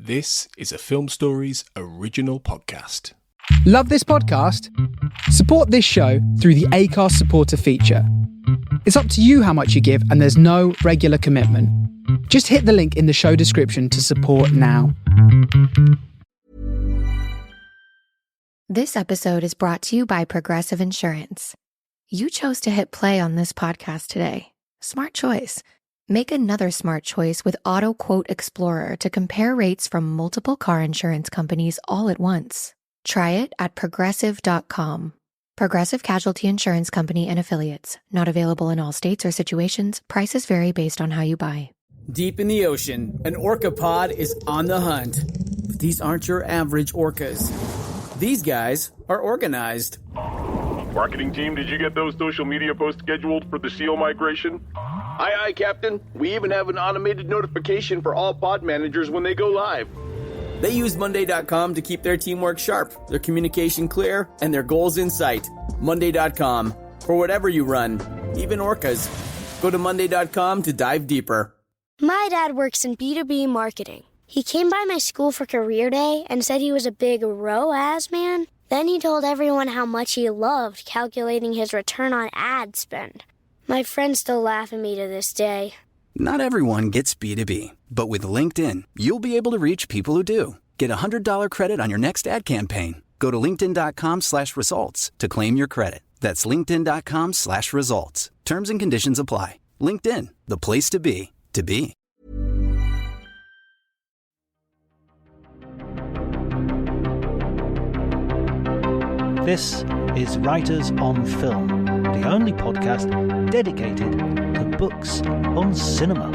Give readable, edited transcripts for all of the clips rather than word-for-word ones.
This is a Film Stories original podcast. Love this podcast? Support this show through the Acast supporter feature. It's up to you how much you give, and there's no regular commitment. Just hit the link in the show description to support now. This episode is brought to you by Progressive Insurance. You chose to hit play on this podcast today. Smart choice. Make another smart choice with Auto Quote Explorer to compare rates from multiple car insurance companies all at once. Try it at progressive.com. Progressive Casualty Insurance Company and Affiliates. Not available in all states or situations. Prices vary based on how you buy. Deep in the ocean, an orcapod is on the hunt. But these aren't your average orcas. These guys are organized. Marketing team, did you get those social media posts scheduled for the SEAL migration? Aye, Captain. We even have an automated notification for all pod managers when they go live. They use Monday.com to keep their teamwork sharp, their communication clear, and their goals in sight. Monday.com. For whatever you run, even orcas. Go to Monday.com to dive deeper. My dad works in B2B marketing. He came by my school for career day and said he was a big ROAS man. Then he told everyone how much he loved calculating his return on ad spend. My friends still laugh at me to this day. Not everyone gets B2B, but with LinkedIn, you'll be able to reach people who do. Get a $100 credit on your next ad campaign. Go to linkedin.com/results to claim your credit. That's linkedin.com/results. Terms and conditions apply. LinkedIn, the place to be, to be. This is Writers on Film, the only podcast dedicated to books on cinema.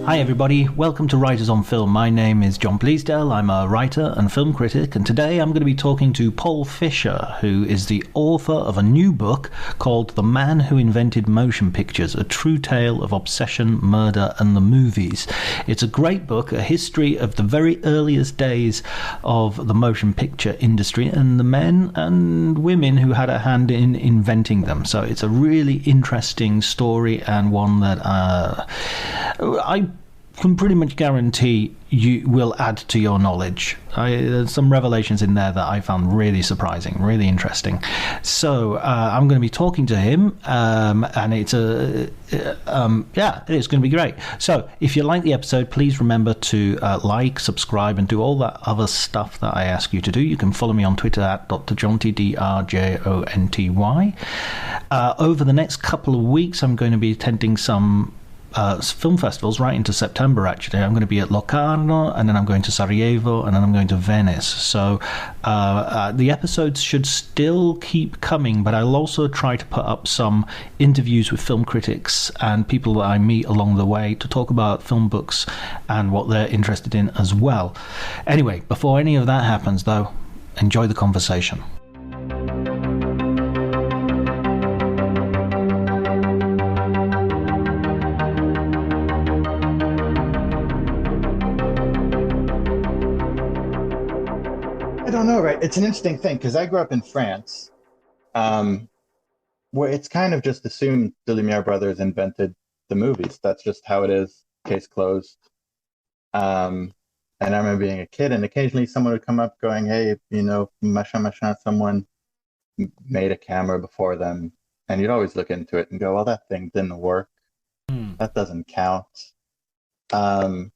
Hi everybody, welcome to Writers on Film. My name is John Bleasdale, I'm a writer and film critic, and today I'm going to be talking to Paul Fischer, who is the author of a new book called The Man Who Invented Motion Pictures, a true tale of obsession, murder and the movies. It's a great book, a history of the very earliest days of the motion picture industry and the men and women who had a hand in inventing them. So it's a really interesting story, and one that I can pretty much guarantee you will add to your knowledge. There's some revelations in there that I found really surprising, really interesting. So I'm going to be talking to him, and it's going to be great. So if you like the episode, please remember to like, subscribe, and do all that other stuff that I ask you to do. You can follow me on Twitter at drjonty, DRJONTY. Over the next couple of weeks, I'm going to be attending some film festivals right into September. Actually, I'm going to be at Locarno, and then I'm going to Sarajevo, and then I'm going to Venice. So the episodes should still keep coming, but I'll also try to put up some interviews with film critics and people that I meet along the way to talk about film books and what they're interested in as well. Anyway, before any of that happens though, enjoy the conversation. I don't know, right? It's an interesting thing because I grew up in France, where it's kind of just assumed the Lumiere brothers invented the movies. That's just how it is. Case closed. And I remember being a kid, and occasionally someone would come up going, "Hey, machin, someone made a camera before them," and you'd always look into it and go, "Well, that thing didn't work. That doesn't count." And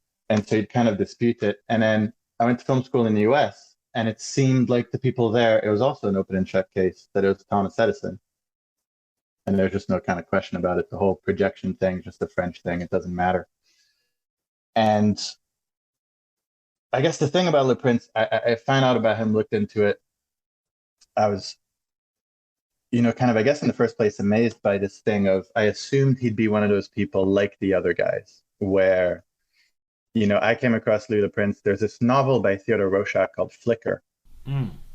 so you'd kind of dispute it. And then I went to film school in the US. And it seemed like the people there, it was also an open and shut case, that it was Thomas Edison. And there's just no kind of question about it. The whole projection thing, just a French thing, it doesn't matter. And I guess the thing about Le Prince, I found out about him, looked into it. I was, I guess in the first place, amazed by this thing of, I assumed he'd be one of those people like the other guys, where I came across Louis Le Prince. There's this novel by Theodore Rorschach called Flicker,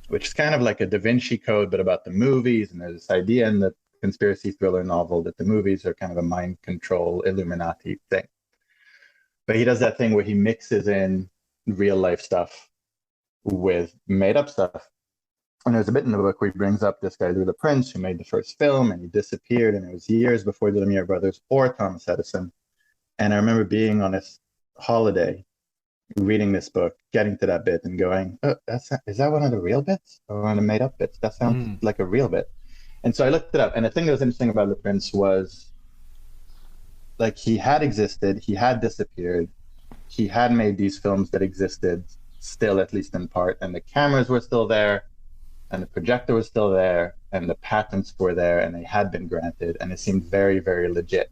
which is kind of like a Da Vinci Code, but about the movies. And there's this idea in the conspiracy thriller novel that the movies are kind of a mind control Illuminati thing. But he does that thing where he mixes in real life stuff with made up stuff. And there's a bit in the book where he brings up this guy, Louis Le Prince, who made the first film, and he disappeared, and it was years before the Lumiere brothers or Thomas Edison. And I remember being on this holiday, reading this book, getting to that bit and going, oh, is that one of the real bits or one of the made up bits? That sounds like a real bit. And so I looked it up. And the thing that was interesting about Le Prince was, like, he had existed, he had disappeared, he had made these films that existed still, at least in part, and the cameras were still there, and the projector was still there, and the patents were there, and they had been granted, and it seemed very, very legit.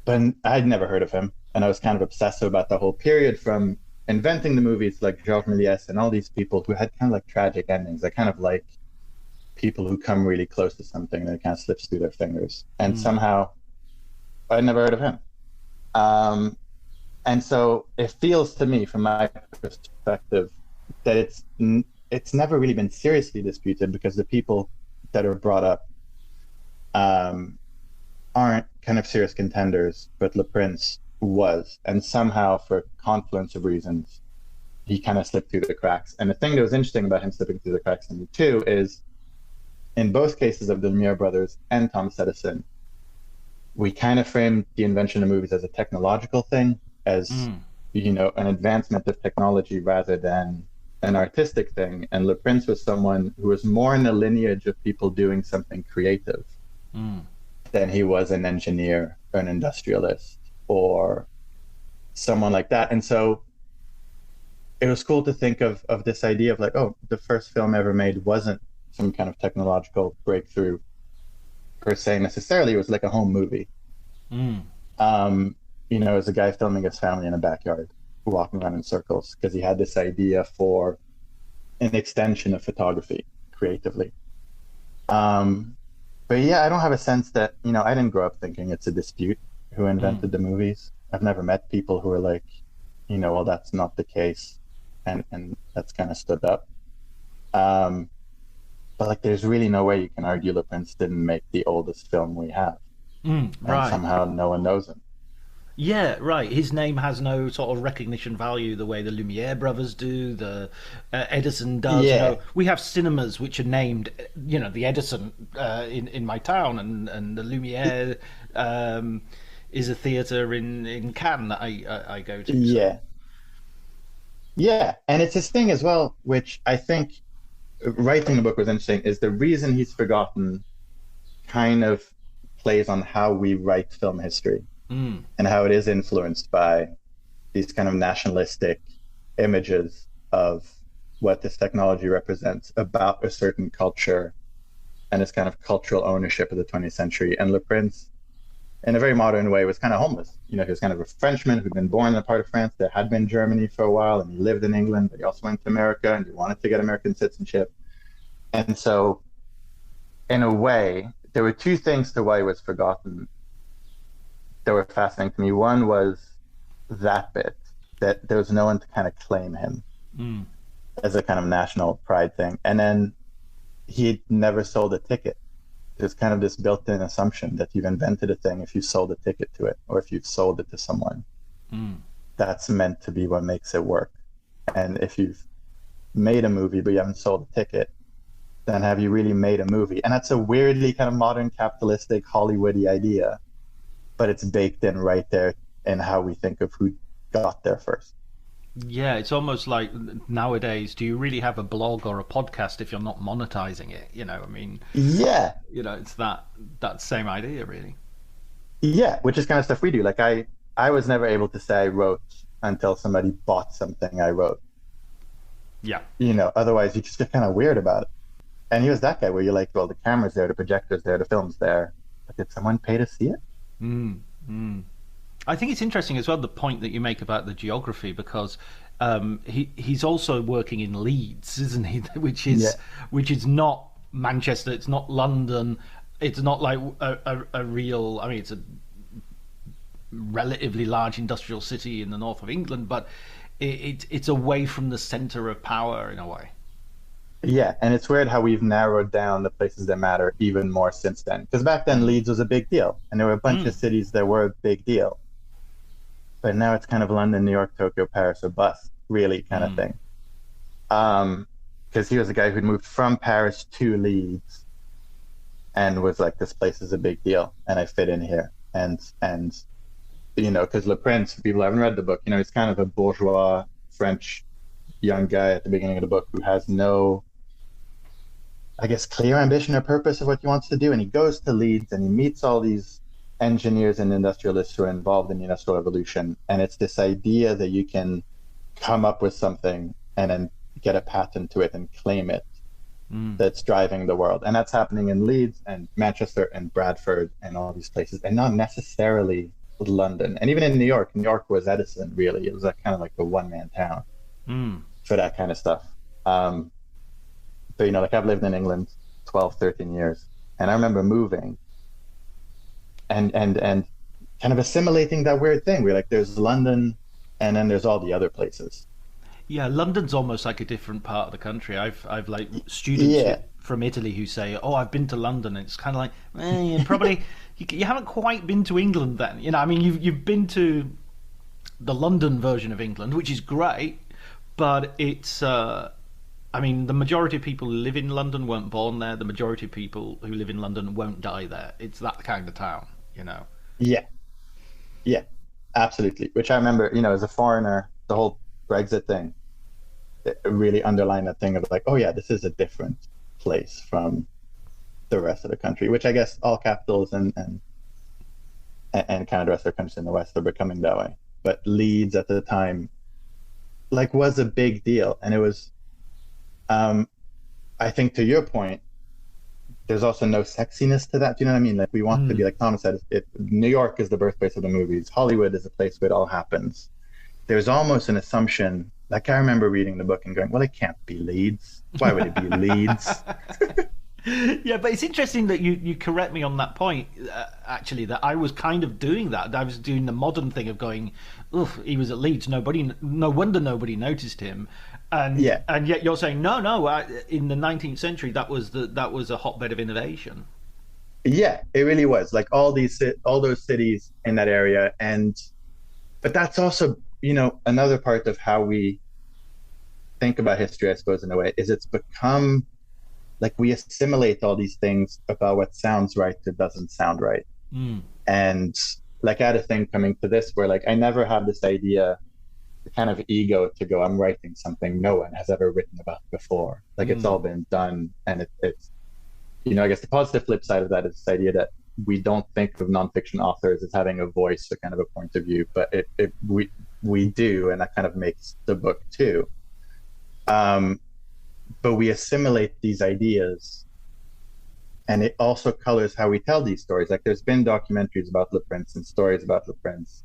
But I'd never heard of him, and I was kind of obsessive about the whole period, from inventing the movies like Georges Méliès and all these people who had kind of like tragic endings. I kind of like people who come really close to something and it kind of slips through their fingers. And somehow I'd never heard of him. And so it feels to me, from my perspective, that it's never really been seriously disputed, because the people that are brought up aren't kind of serious contenders, but Le Prince was. And somehow, for a confluence of reasons, he kind of slipped through the cracks. And the thing that was interesting about him slipping through the cracks in me too is, in both cases of the Lumiere brothers and Thomas Edison, we kind of framed the invention of movies as a technological thing, as you know, an advancement of technology rather than an artistic thing. And Le Prince was someone who was more in the lineage of people doing something creative than he was an engineer or an industrialist or someone like that. And so it was cool to think of this idea of like, oh, the first film ever made wasn't some kind of technological breakthrough per se necessarily. It was like a home movie. You know, as a guy filming his family in a backyard, walking around in circles, because he had this idea for an extension of photography creatively. But yeah, I don't have a sense that, you know, I didn't grow up thinking it's a dispute who invented the movies. I've never met people who are like, you know, well, that's not the case, and that's kind of stood up. But like, there's really no way you can argue Le Prince didn't make the oldest film we have. And somehow no one knows him. Yeah, right. His name has no sort of recognition value the way the Lumiere brothers do, the Edison does. Yeah. You know, we have cinemas which are named, you know, the Edison in my town, and the Lumiere is a theatre in Cannes that I go to. Yeah. Yeah, and it's his thing as well, which I think writing the book was interesting, is the reason he's forgotten kind of plays on how we write film history. And how it is influenced by these kind of nationalistic images of what this technology represents about a certain culture and this kind of cultural ownership of the 20th century. And Le Prince, in a very modern way, was kind of homeless. You know, he was kind of a Frenchman who'd been born in a part of France that had been Germany for a while, and he lived in England, but he also went to America and he wanted to get American citizenship. And so, in a way, there were two things to why he was forgotten that were fascinating to me. One was that bit, that there was no one to kind of claim him as a kind of national pride thing. And then he never sold a ticket. There's kind of this built-in assumption that you've invented a thing if you sold a ticket to it, or if you've sold it to someone. That's meant to be what makes it work. And if you've made a movie but you haven't sold a ticket, then have you really made a movie? And that's a weirdly kind of modern capitalistic Hollywoody idea, but it's baked in right there in how we think of who got there first. Yeah, it's almost like nowadays, do you really have a blog or a podcast if you're not monetizing it? You know, I mean, yeah, you know, it's that same idea, really. Yeah, which is kind of stuff we do. Like I was never able to say I wrote until somebody bought something I wrote. Yeah. You know, otherwise you just get kind of weird about it. And he was that guy where you're like, well, the camera's there, the projector's there, the film's there, but did someone pay to see it? I think it's interesting as well, the point that you make about the geography, because he's also working in Leeds, isn't he? Which is not Manchester, it's not London, it's not like a real, I mean, it's a relatively large industrial city in the north of England, but it's away from the center of power in a way. Yeah, and it's weird how we've narrowed down the places that matter even more since then. Because back then, Leeds was a big deal, and there were a bunch of cities that were a big deal. But now it's kind of London, New York, Tokyo, Paris, or bust. really, kind of thing. Because he was a guy who'd moved from Paris to Leeds and was like, this place is a big deal and I fit in here. And you know, because Le Prince, people haven't read the book, you know, he's kind of a bourgeois French young guy at the beginning of the book who has no, I guess, clear ambition or purpose of what he wants to do. And he goes to Leeds and he meets all these engineers and industrialists who are involved in the Industrial Revolution. And it's this idea that you can come up with something and then get a patent to it and claim it that's driving the world. And that's happening in Leeds and Manchester and Bradford and all these places, and not necessarily London. And even in New York was Edison, really. It was kind of like the one-man town for that kind of stuff. But, you know, like I've lived in England 12, 13 years, and I remember moving and kind of assimilating that weird thing where like there's London and then there's all the other places. Yeah, London's almost like a different part of the country. I've like students from Italy who say, "Oh, I've been to London." And it's kind of like, you probably you haven't quite been to England then. You know, I mean, you've been to the London version of England, which is great, but it's. I mean, the majority of people who live in London weren't born there. The majority of people who live in London won't die there. It's that kind of town, you know. Yeah, absolutely. Which I remember, you know, as a foreigner, the whole Brexit thing, it really underlined that thing of like, oh yeah, this is a different place from the rest of the country, which I guess all capitals and kind of the rest of the countries in the West are becoming that way. But Leeds at the time, like, was a big deal. And it was, I think to your point, there's also no sexiness to that. Do you know what I mean? Like, we want to be, like Thomas said, New York is the birthplace of the movies. Hollywood is a place where it all happens. There's almost an assumption, like I remember reading the book and going, well, it can't be Leeds. Why would it be Leeds? Yeah, but it's interesting that you correct me on that point, actually, that I was kind of doing that. I was doing the modern thing of going, oof, he was at Leeds. No wonder nobody noticed him. And yet you're saying, no, in the 19th century, that was a hotbed of innovation. Yeah, it really was. Like all those cities in that area. But that's also, you know, another part of how we think about history, I suppose, in a way, is it's become like we assimilate all these things about what sounds right that doesn't sound right. And like I had a thing coming to this where like I never have this idea, the kind of ego to go, I'm writing something no one has ever written about before. Like it's all been done. And it's, you know, I guess the positive flip side of that is this idea that we don't think of nonfiction authors as having a voice or kind of a point of view, but we do, and that kind of makes the book too. But we assimilate these ideas, and it also colors how we tell these stories. Like there's been documentaries about Le Prince and stories about Le Prince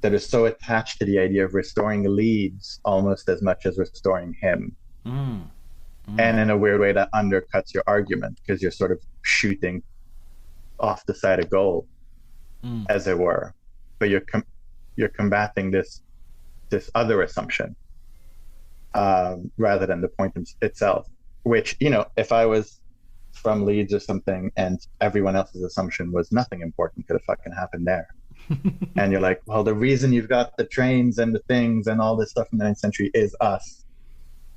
that are so attached to the idea of restoring Leeds almost as much as restoring him. And in a weird way that undercuts your argument because you're sort of shooting off the side of goal, as it were. But you're combating this other assumption rather than the point itself, which, you know, if I was from Leeds or something and everyone else's assumption was nothing important could have fucking happened there. And you're like, well, the reason you've got the trains and the things and all this stuff in the 9th century is us.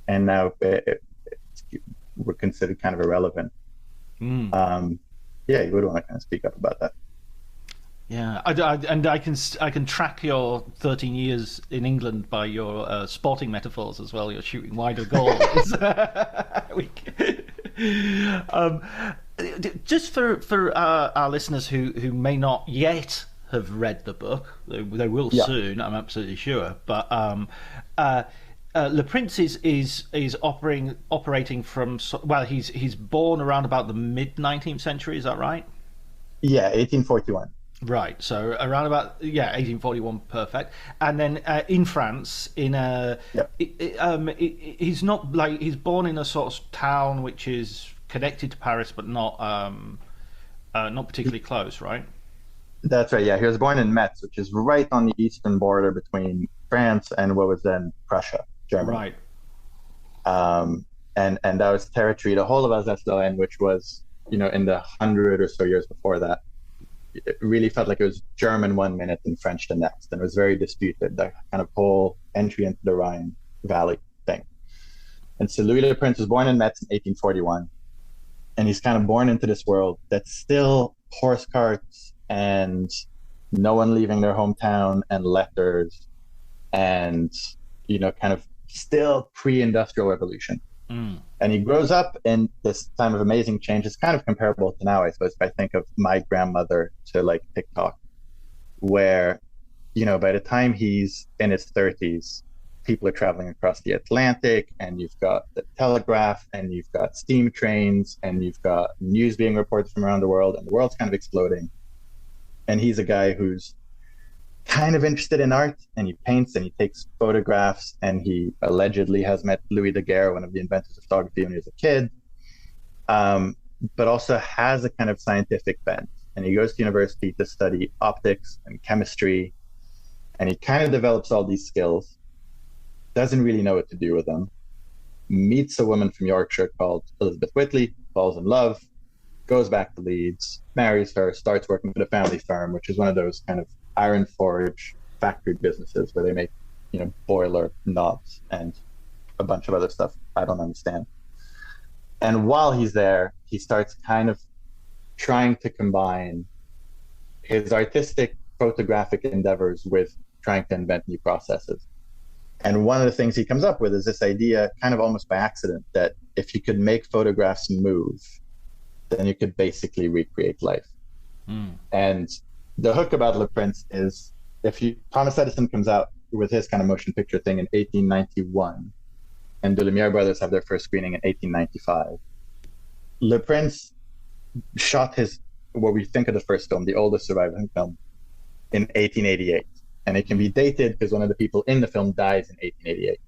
And now we're considered kind of irrelevant. Yeah, you would want to kind of speak up about that. Yeah, I can track your 13 years in England by your sporting metaphors as well. You're shooting wider goals. Just for our listeners who may not yet have read the book, they will soon. I'm absolutely sure. But Le Prince is operating from, well, he's born around about the mid 19th century. Is that right? Yeah, 1841. Right, so around about 1841, perfect. And then in France, he's not like he's born in a sort of town which is connected to Paris, but not particularly close, right? That's right. Yeah, he was born in Metz, which is right on the eastern border between France and what was then Prussia, Germany. Right. And that was territory, the whole of Alsace-Lorraine, which was, you know, in the 100 or so years before that. It really felt like it was German one minute and French the next, and it was very disputed. That kind of whole entry into the Rhine Valley thing. And so Louis Le Prince was born in Metz in 1841, and he's kind of born into this world that's still horse carts and no one leaving their hometown and letters and, kind of still pre-industrial revolution. And he grows up in this time of amazing change. It's kind of comparable to now, I suppose, if I think of my grandmother to like TikTok, where, by the time he's in his 30s, people are traveling across the Atlantic, and you've got the telegraph, and you've got steam trains, and you've got news being reported from around the world, and the world's kind of exploding. And he's a guy who's kind of interested in art, and he paints and he takes photographs, and he allegedly has met Louis Daguerre, one of the inventors of photography, when he was a kid, but also has a kind of scientific bent. And he goes to university to study optics and chemistry, and he kind of develops all these skills, doesn't really know what to do with them, meets a woman from Yorkshire called Elizabeth Whitley, falls in love, goes back to Leeds, marries her, starts working for the family firm, which is one of those kind of iron forge factory businesses where they make, boiler knobs and a bunch of other stuff I don't understand. And while he's there, he starts kind of trying to combine his artistic photographic endeavors with trying to invent new processes. And one of the things he comes up with is this idea, kind of almost by accident, that if you could make photographs move, then you could basically recreate life. And the hook about Le Prince is, Thomas Edison comes out with his kind of motion picture thing in 1891, and the Lumiere brothers have their first screening in 1895. Le Prince shot what we think of the first film, the oldest surviving film, in 1888. And it can be dated because one of the people in the film dies in 1888.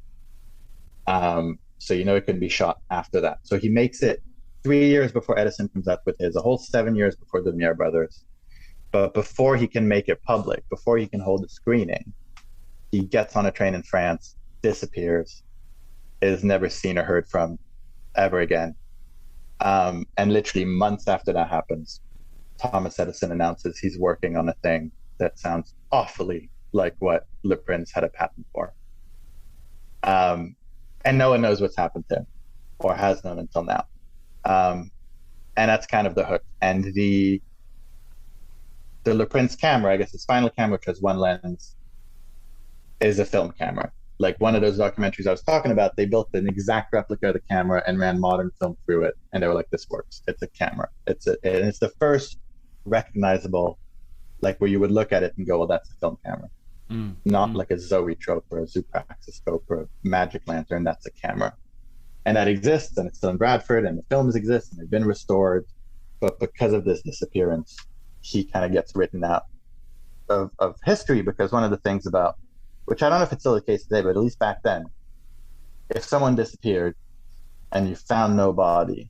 So it can be shot after that. So he makes it 3 years before Edison comes out with his, a whole 7 years before the Lumiere brothers. But before he can make it public, before he can hold a screening, he gets on a train in France, disappears, is never seen or heard from ever again. And literally months after that happens, Thomas Edison announces he's working on a thing that sounds awfully like what Le Prince had a patent for. And no one knows what's happened to him, or has known until now. And that's kind of the hook. And the Le Prince camera, I guess his final camera, which has one lens, is a film camera. Like one of those documentaries I was talking about, they built an exact replica of the camera and ran modern film through it. And they were like, this works. It's a camera. And it's the first recognizable, like where you would look at it and go, well, that's a film camera. Not like a zoetrope or a zoopraxiscope or a magic lantern. That's a camera. And that exists, and it's still in Bradford, and the films exist, and they've been restored. But because of this disappearance, he kind of gets written out of history, because one of the things about, which I don't know if it's still the case today, but at least back then, if someone disappeared and you found no body,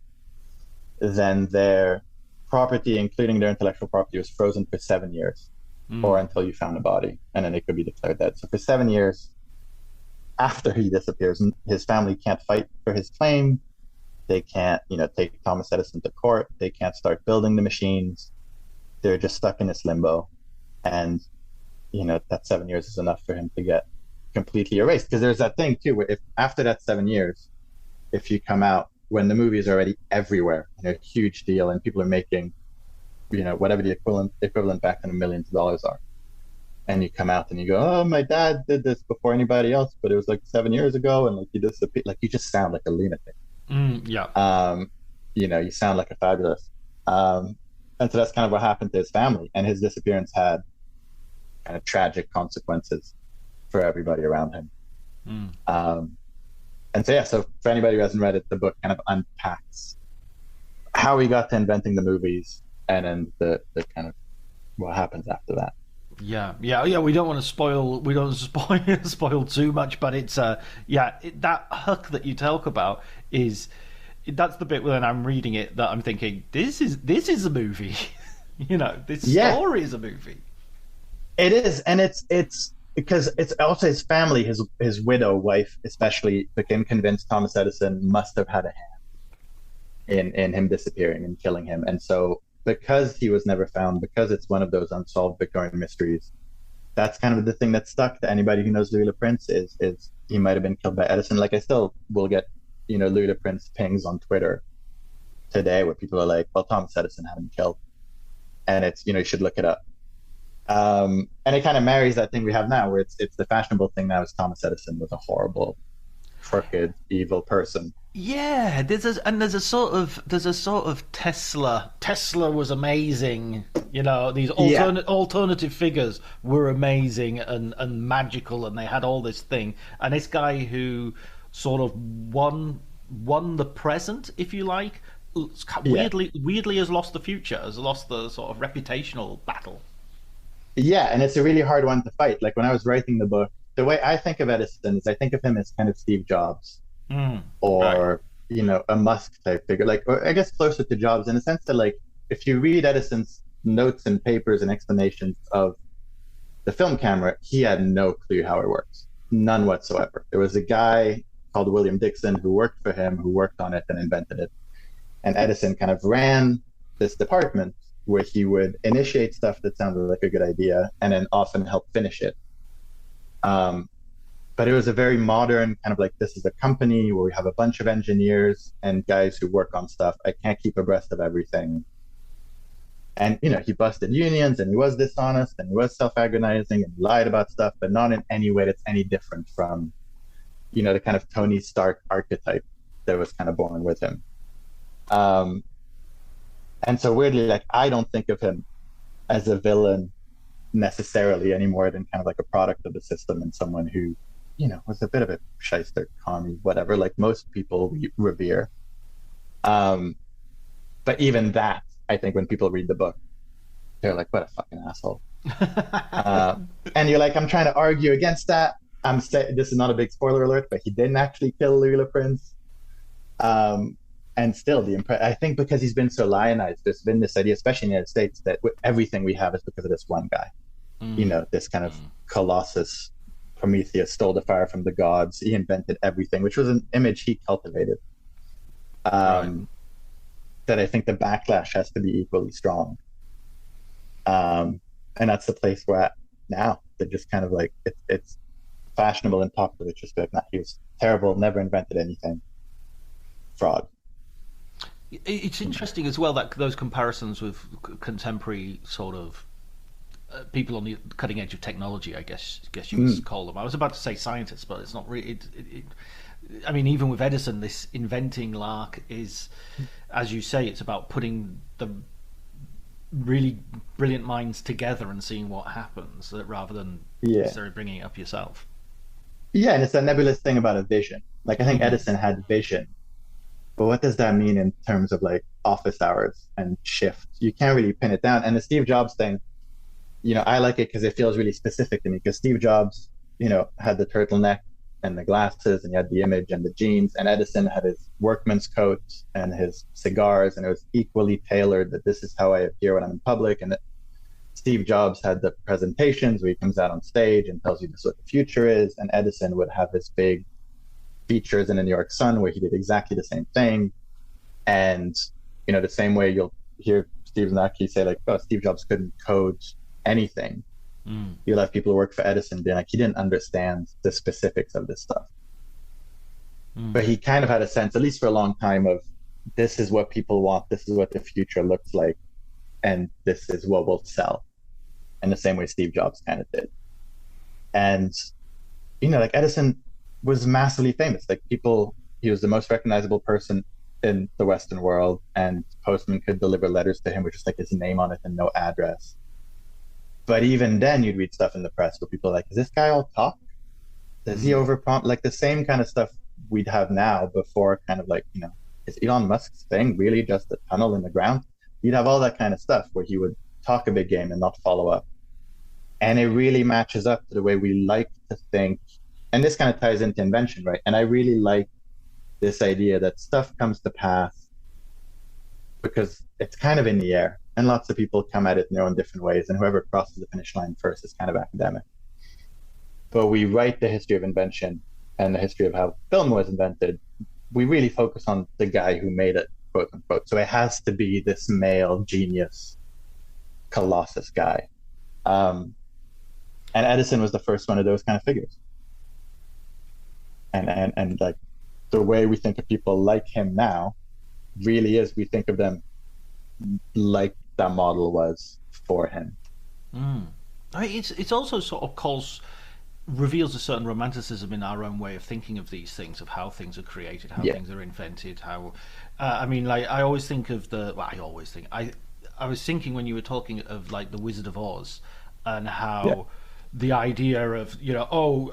then their property, including their intellectual property, was frozen for 7 years, or until you found a body, and then they could be declared dead. So for 7 years after he disappears, his family can't fight for his claim. They can't, take Thomas Edison to court. They can't start building the machines. They're just stuck in this limbo. And, that 7 years is enough for him to get completely erased. Because there's that thing too, where if after that 7 years, if you come out when the movie is already everywhere and a huge deal and people are making, whatever the equivalent back then of millions of dollars are, and you come out and you go, oh, my dad did this before anybody else, but it was like 7 years ago, and like he disappeared, like you just sound like a lunatic. You sound like a fabulous. And so that's kind of what happened to his family, and his disappearance had kind of tragic consequences for everybody around him. And so for anybody who hasn't read it, the book kind of unpacks how he got to inventing the movies, and then the kind of what happens after that. Yeah. We don't want to spoil. We don't spoil too much, but it's that hook that you talk about that's the bit when I'm reading it that I'm thinking, this is a movie. This story is a movie. It is, and it's because it's also his family, his widow, wife especially, became convinced Thomas Edison must have had a hand in him disappearing and killing him. And so because he was never found, because it's one of those unsolved Victorian mysteries, that's kind of the thing that stuck to anybody who knows Louis Le Prince is he might have been killed by Edison. Like I still will get, Louis Le Prince pings on Twitter today where people are like, well, Thomas Edison had him killed. And it's, you should look it up. And it kind of marries that thing we have now where it's the fashionable thing now is Thomas Edison was a horrible, crooked, evil person. Yeah, there's a sort of Tesla. Tesla was amazing. These alternative figures were amazing and magical, and they had all this thing. And this guy who sort of won the present, if you like, weirdly has lost the future, has lost the sort of reputational battle. Yeah, and it's a really hard one to fight. Like when I was writing the book, the way I think of Edison is I think of him as kind of Steve Jobs. Or right. A Musk type figure, or I guess closer to Jobs in the sense that if you read Edison's notes and papers and explanations of the film camera, he had no clue how it works, none whatsoever. There was a guy called William Dixon who worked for him, who worked on it and invented it, and Edison kind of ran this department where he would initiate stuff that sounded like a good idea and then often help finish it. But it was a very modern kind of this is a company where we have a bunch of engineers and guys who work on stuff. I can't keep abreast of everything. And, he busted unions and he was dishonest and he was self-aggrandizing and lied about stuff, but not in any way that's any different from, the kind of Tony Stark archetype that was kind of born with him. And so weirdly, I don't think of him as a villain necessarily any more than kind of a product of the system and someone who, was a bit of a shyster, commie, whatever, like most people revere. But even that, I think when people read the book, they're like, what a fucking asshole. And you're like, I'm trying to argue against that. This is not a big spoiler alert, but he didn't actually kill Louis Le Prince. And still, I think because he's been so lionized, there's been this idea, especially in the United States, that everything we have is because of this one guy. This kind of Colossus, Prometheus stole the fire from the gods. He invented everything, which was an image he cultivated. Right. That I think the backlash has to be equally strong. And that's the place we're at now. They're just kind of it's fashionable and popular. It's just nah, he was terrible, never invented anything. Fraud. It's interesting as well that those comparisons with contemporary sort of people on the cutting edge of technology, I guess you would call them. I was about to say scientists, but it's not really. I mean, even with Edison, this inventing lark is, as you say, it's about putting the really brilliant minds together and seeing what happens, rather than necessarily bringing it up yourself. Yeah, and it's a nebulous thing about a vision. I think Edison had vision, but what does that mean in terms of office hours and shifts? You can't really pin it down. And the Steve Jobs thing, I like it because it feels really specific to me, because Steve Jobs, had the turtleneck and the glasses, and he had the image and the jeans, and Edison had his workman's coat and his cigars, and it was equally tailored that this is how I appear when I'm in public. And that Steve Jobs had the presentations where he comes out on stage and tells you this is what the future is, and Edison would have his big features in the New York Sun where he did exactly the same thing. And the same way you'll hear Steve Znaki say Steve Jobs couldn't code anything. You'll have people who work for Edison being he didn't understand the specifics of this stuff. But he kind of had a sense, at least for a long time, of this is what people want, this is what the future looks like, and this is what will sell. In the same way Steve Jobs kind of did. And Edison was massively famous. He was the most recognizable person in the Western world, and postman could deliver letters to him with just his name on it and no address. But even then, you'd read stuff in the press where people are is this guy all talk? Does he overprompt? The same kind of stuff we'd have now before kind of is Elon Musk's thing really just a tunnel in the ground? You'd have all that kind of stuff where he would talk a big game and not follow up. And it really matches up to the way we like to think. And this kind of ties into invention, right? And I really like this idea that stuff comes to pass because it's kind of in the air. And lots of people come at it in their own different ways, and whoever crosses the finish line first is kind of academic. But we write the history of invention and the history of how film was invented. We really focus on the guy who made it, quote unquote. So it has to be this male genius, colossus guy. And Edison was the first one of those kind of figures. And like the way we think of people like him now really is we think of them like that model was for him. I mean, it's also sort of reveals a certain romanticism in our own way of thinking of these things, of how things are created, how things are invented, how I mean, like I always think of I was thinking when you were talking of like the Wizard of Oz and how the idea of, you know,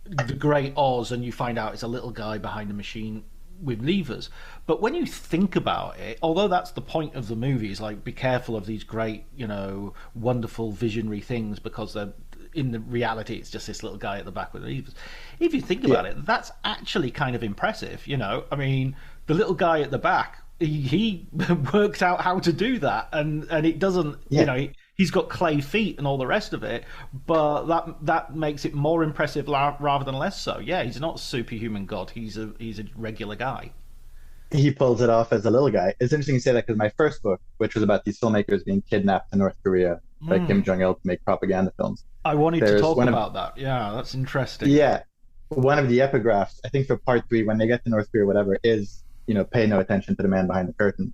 the great Oz, and you find out it's a little guy behind a machine with levers. But when you think about it, although that's the point of the movie, is like, be careful of these great, you know, wonderful visionary things, because they're, in the reality, it's just this little guy at the back with the levers. If you think about it, that's actually kind of impressive, you know. I mean, the little guy at the back, he worked out how to do that, and it doesn't, you know, he's got clay feet and all the rest of it, but that makes it more impressive rather than less so. Yeah, he's not a superhuman god. He's a regular guy. He pulls it off as a little guy. It's interesting you say that, because my first book, which was about these filmmakers being kidnapped in North Korea by Kim Jong-il to make propaganda films. I wanted to talk about that. Yeah, that's interesting. Yeah. One of the epigraphs, I think for part 3, when they get to North Korea, whatever, is, you know, pay no attention to the man behind the curtain.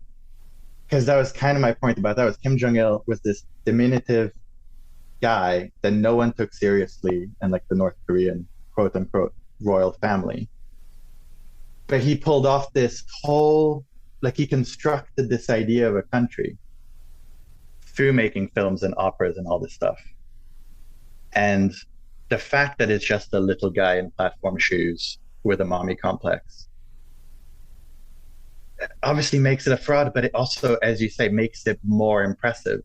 Because that was kind of my point about that, was Kim Jong-il was this diminutive guy that no one took seriously in like the North Korean quote unquote royal family. But he pulled off this whole, like he constructed this idea of a country through making films and operas and all this stuff. And the fact that it's just a little guy in platform shoes with a mommy complex obviously makes it a fraud, but it also, as you say, makes it more impressive,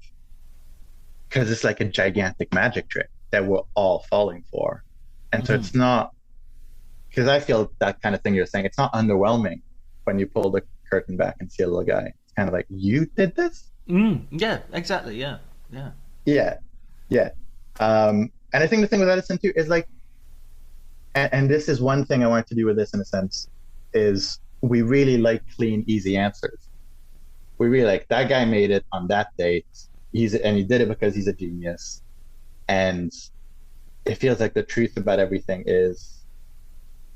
because it's like a gigantic magic trick that we're all falling for. And so it's not, because I feel that kind of thing you're saying, it's not underwhelming when you pull the curtain back and see a little guy. It's kind of like, you did this? Yeah, exactly. Yeah. And I think the thing with Edison too is like, and this is one thing I wanted to do with this in a sense, is we really like clean, easy answers. We really like, that guy made it on that date. And he did it because he's a genius. And it feels like the truth about everything is,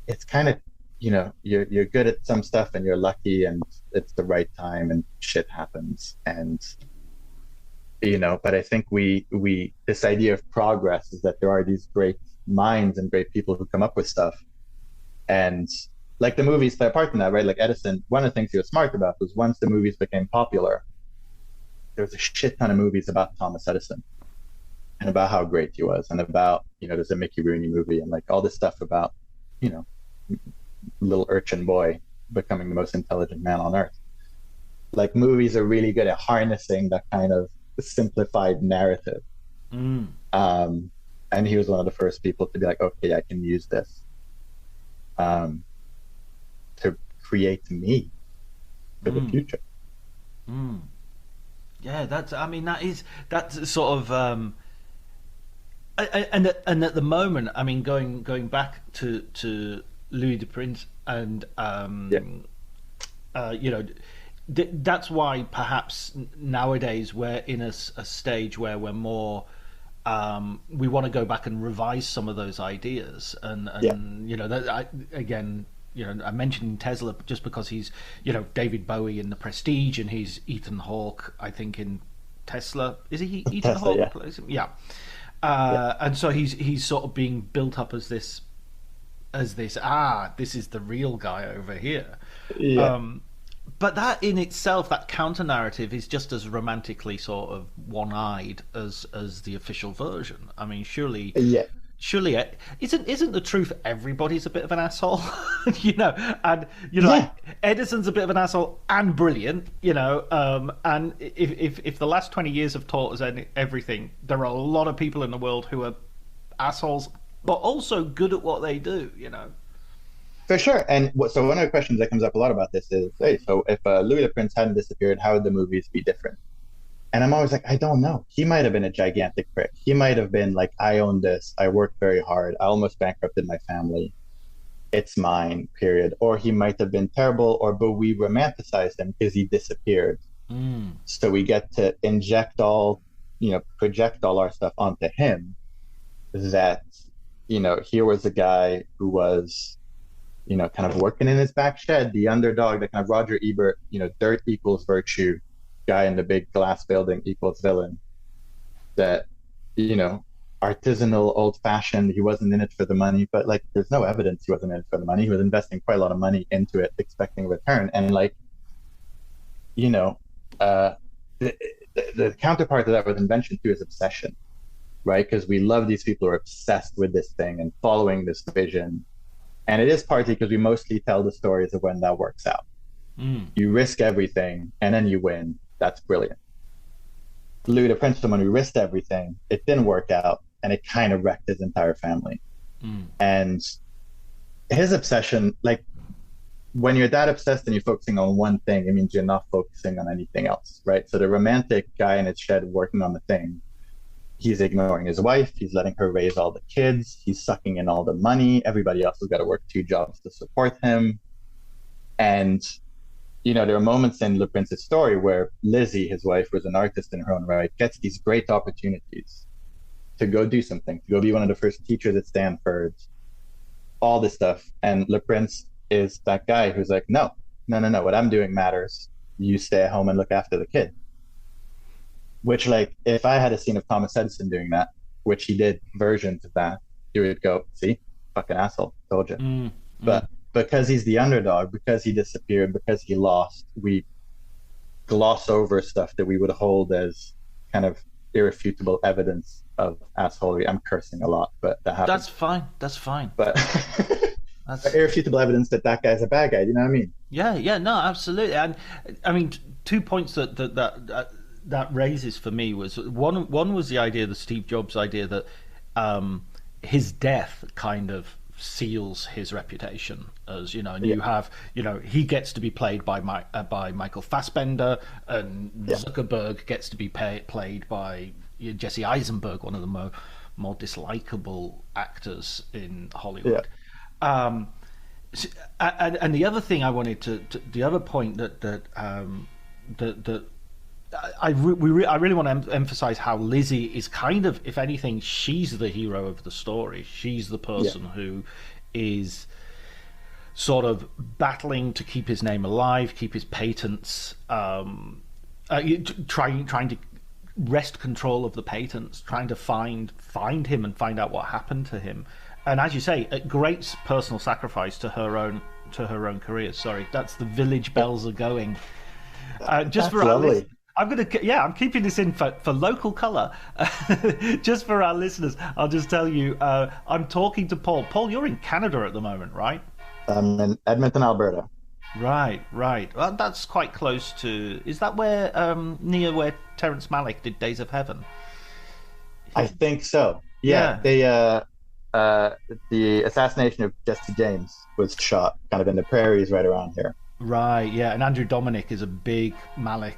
it's kind of, you know, you're good at some stuff and you're lucky and it's the right time and shit happens. And, you know, but I think this idea of progress is that there are these great minds and great people who come up with stuff. And like the movies play a part in that, right? Like Edison, one of the things he was smart about was, once the movies became popular, there was a shit ton of movies about Thomas Edison and about how great he was, and about, you know, there's a Mickey Rooney movie and like all this stuff about, you know, little urchin boy becoming the most intelligent man on earth. Like movies are really good at harnessing that kind of simplified narrative. And he was one of the first people to be like, okay, I can use this to create me for the future. Yeah, that's sort of and at the moment, I mean, going back to Louis Le Prince, and you know, that's why perhaps nowadays we're in a stage where we're more we want to go back and revise some of those ideas, and you know, that again, you know, I mentioned Tesla just because he's, you know, David Bowie in The Prestige, and he's Ethan Hawke, I think, in Tesla. Is he Ethan Hawke? Yeah. And so he's sort of being built up as this this is the real guy over here. But that in itself, that counter narrative, is just as romantically sort of one-eyed as the official version. I mean, surely isn't the truth everybody's a bit of an asshole? You know, and you know, Edison's a bit of an asshole and brilliant, you know, and if the last 20 years have taught us everything, there are a lot of people in the world who are assholes but also good at what they do, you know. For sure. And so one of the questions that comes up a lot about this is, hey, so if Louis Le Prince hadn't disappeared, how would the movies be different? And I'm always like, I don't know. He might have been a gigantic prick. He might have been like, I own this. I worked very hard. I almost bankrupted my family. It's mine, period. Or he might have been terrible, but we romanticized him because he disappeared. So we get to project all our stuff onto him. that, here was a guy who was, kind of working in his back shed, the underdog, the kind of Roger Ebert, dirt equals virtue, guy in the big glass building equals villain. That, artisanal, old fashioned, he wasn't in it for the money, but like, there's no evidence he wasn't in it for the money. He was investing quite a lot of money into it, expecting a return. And like, the counterpart to that with invention too is obsession, right? Because we love these people who are obsessed with this thing and following this vision. And it is partly because we mostly tell the stories of when that works out. You risk everything and then you win. That's brilliant. Louis Le Prince, someone who risked everything, it didn't work out, and it kind of wrecked his entire family. And his obsession, like, when you're that obsessed and you're focusing on one thing, it means you're not focusing on anything else, right? So the romantic guy in his shed working on the thing, he's ignoring his wife, he's letting her raise all the kids, he's sucking in all the money, everybody else has got to work 2 jobs to support him. And there are moments in Le Prince's story where Lizzie, his wife, was an artist in her own right, gets these great opportunities to go do something, to go be one of the first teachers at Stanford, all this stuff. And Le Prince is that guy who's like, no, what I'm doing matters. You stay at home and look after the kid. Which, like, if I had a scene of Thomas Edison doing that, which he did versions of that, you would go, see, fucking asshole, told you. But because he's the underdog, because he disappeared, because he lost, we gloss over stuff that we would hold as kind of irrefutable evidence of assholery. I'm cursing a lot, but that happens. That's fine. But that's irrefutable evidence that guy's a bad guy. Do you know what I mean? Yeah, no, absolutely. And I mean, 2 points that raises for me was one was the idea, the Steve Jobs idea, that his death kind of seals his reputation as, and you have, he gets to be played by Michael Fassbender, and Zuckerberg gets to be played by Jesse Eisenberg, one of the more dislikable actors in Hollywood. And the other thing I wanted to the other point that I really want to emphasize how Lizzie is kind of, if anything, she's the hero of the story. She's the person who is sort of battling to keep his name alive, keep his patents, trying to wrest control of the patents, trying to find him and find out what happened to him. And as you say, a great personal sacrifice to her own career. Sorry, that's the village bells are going. Just for lovely. I'm keeping this in for local colour. Just for our listeners, I'll just tell you, I'm talking to Paul. Paul, you're in Canada at the moment, right? I'm in Edmonton, Alberta. Right. Well, that's quite close to. Is that where near where Terrence Malick did Days of Heaven? I think so. Yeah. They the assassination of Jesse James was shot kind of in the prairies right around here. Right. Yeah, and Andrew Dominic is a big Malick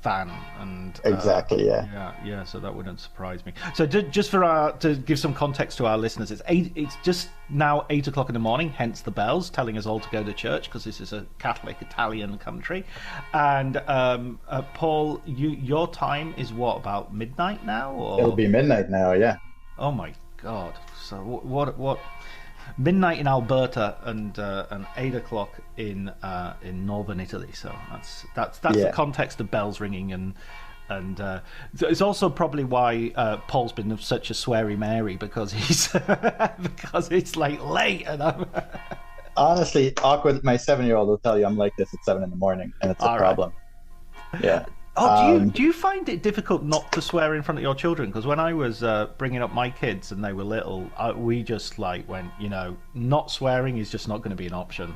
fan, and exactly. Yeah. So that wouldn't surprise me. So just to give some context to our listeners, it's just now 8 o'clock in the morning, hence the bells telling us all to go to church, because this is a Catholic Italian country. And Paul, your time is what, about midnight now? Or? It'll be midnight now. Yeah. Oh my God. So what? Midnight in Alberta and 8 o'clock in northern Italy. So that's the context of bells ringing, and it's also probably why Paul's been such a sweary Mary, because he's because it's like late and I'm honestly awkward. My 7-year-old will tell you I'm like this at 7 a.m, and it's a problem. Yeah. Oh, do you find it difficult not to swear in front of your children? Because when I was bringing up my kids and they were little, we just went, not swearing is just not going to be an option.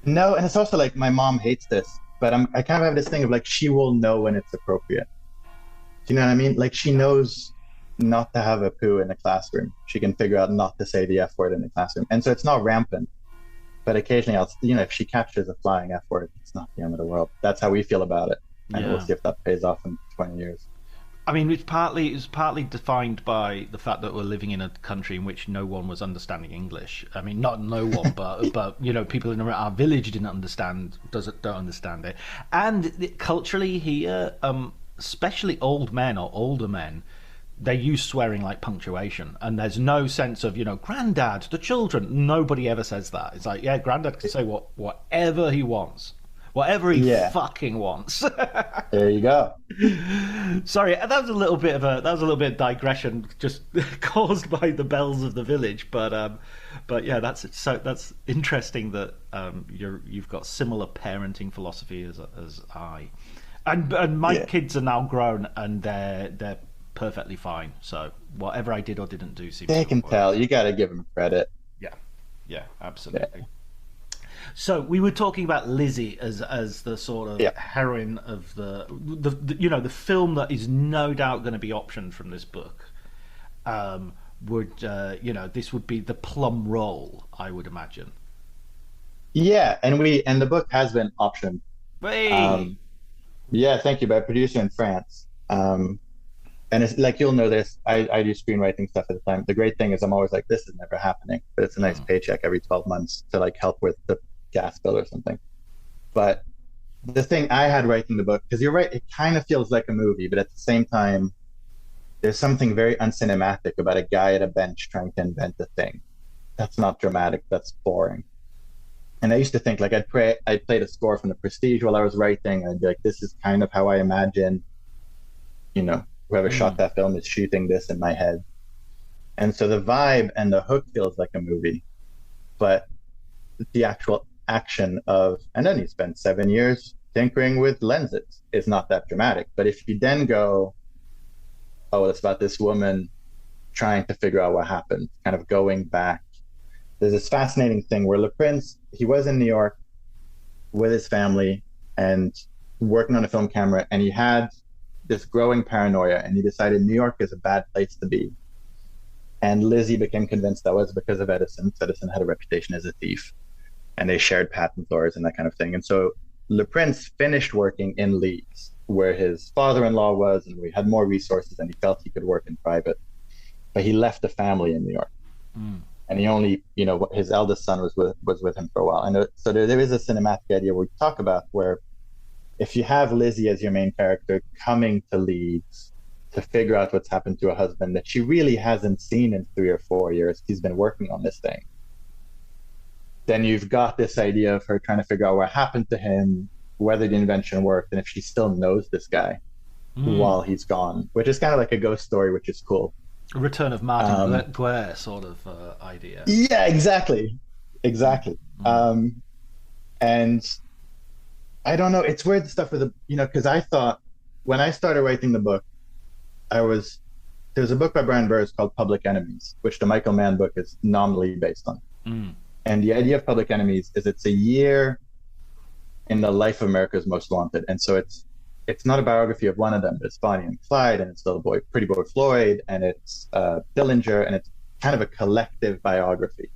No, and it's also like my mom hates this, but I kind of have this thing of like, she will know when it's appropriate. Do you know what I mean? Like, she knows not to have a poo in the classroom. She can figure out not to say the F word in the classroom. And so it's not rampant. But occasionally, if she catches a flying F word, it's not the end of the world. That's how we feel about it. And we'll see if that pays off in 20 years. I mean, it's partly defined by the fact that we're living in a country in which no one was understanding English. I mean, not no one, but people in our village don't understand it. And culturally here, especially old men or older men, they use swearing like punctuation, and there's no sense of, granddad, the children. Nobody ever says that. It's like, yeah, granddad can say whatever he wants. Whatever he fucking wants. There you go. Sorry, that was a little bit of digression, just caused by the bells of the village. But yeah, that's interesting that you've got similar parenting philosophy as I, and my kids are now grown and they're perfectly fine. So whatever I did or didn't do seems they can tell. You got to give them credit. Yeah, absolutely. Yeah. So we were talking about Lizzie as the sort of heroine of the film that is no doubt going to be optioned from this book. This would be the plum role, I would imagine. Yeah, and the book has been optioned. Hey. Yeah, thank you, by a producer in France. And it's like, you'll know this. I do screenwriting stuff at the time. The great thing is I'm always like, this is never happening, but it's a nice paycheck every 12 months to like help with the gas bill or something. But the thing I had writing the book, because you're right, it kind of feels like a movie, but at the same time, there's something very uncinematic about a guy at a bench trying to invent a thing. That's not dramatic. That's boring. And I used to think like I played a score from The Prestige while I was writing, and I'd be like, this is kind of how I imagine, whoever shot that film is shooting this in my head. And so the vibe and the hook feels like a movie, but the actual action and then he spent 7 years tinkering with lenses is not that dramatic. But if you then go, oh, it's about this woman trying to figure out what happened, kind of going back. There's this fascinating thing where Le Prince, he was in New York with his family and working on a film camera, and he had this growing paranoia, and he decided New York is a bad place to be. And Lizzie became convinced that was because of Edison. Edison had a reputation as a thief, and they shared patent lawyers and that kind of thing. And so Le Prince finished working in Leeds, where his father-in-law was, and we had more resources, and he felt he could work in private. But he left the family in New York. And he only, his eldest son was with him for a while. And so there is a cinematic idea we talk about where if you have Lizzie as your main character coming to Leeds to figure out what's happened to a husband that she really hasn't seen in 3 or 4 years, he's been working on this thing. Then you've got this idea of her trying to figure out what happened to him, whether the invention worked, and if she still knows this guy while he's gone, which is kind of like a ghost story, which is cool. A return of Martin Guerre sort of idea. Yeah, exactly. And I don't know, it's weird stuff with because I thought when I started writing the book, there's a book by Brian Burrs called Public Enemies, which the Michael Mann book is nominally based on. And the idea of Public Enemies is it's a year in the life of America's Most Wanted. And so it's not a biography of one of them, but it's Bonnie and Clyde, and it's Little Boy, Pretty Boy Floyd, and it's Dillinger, and it's kind of a collective biography.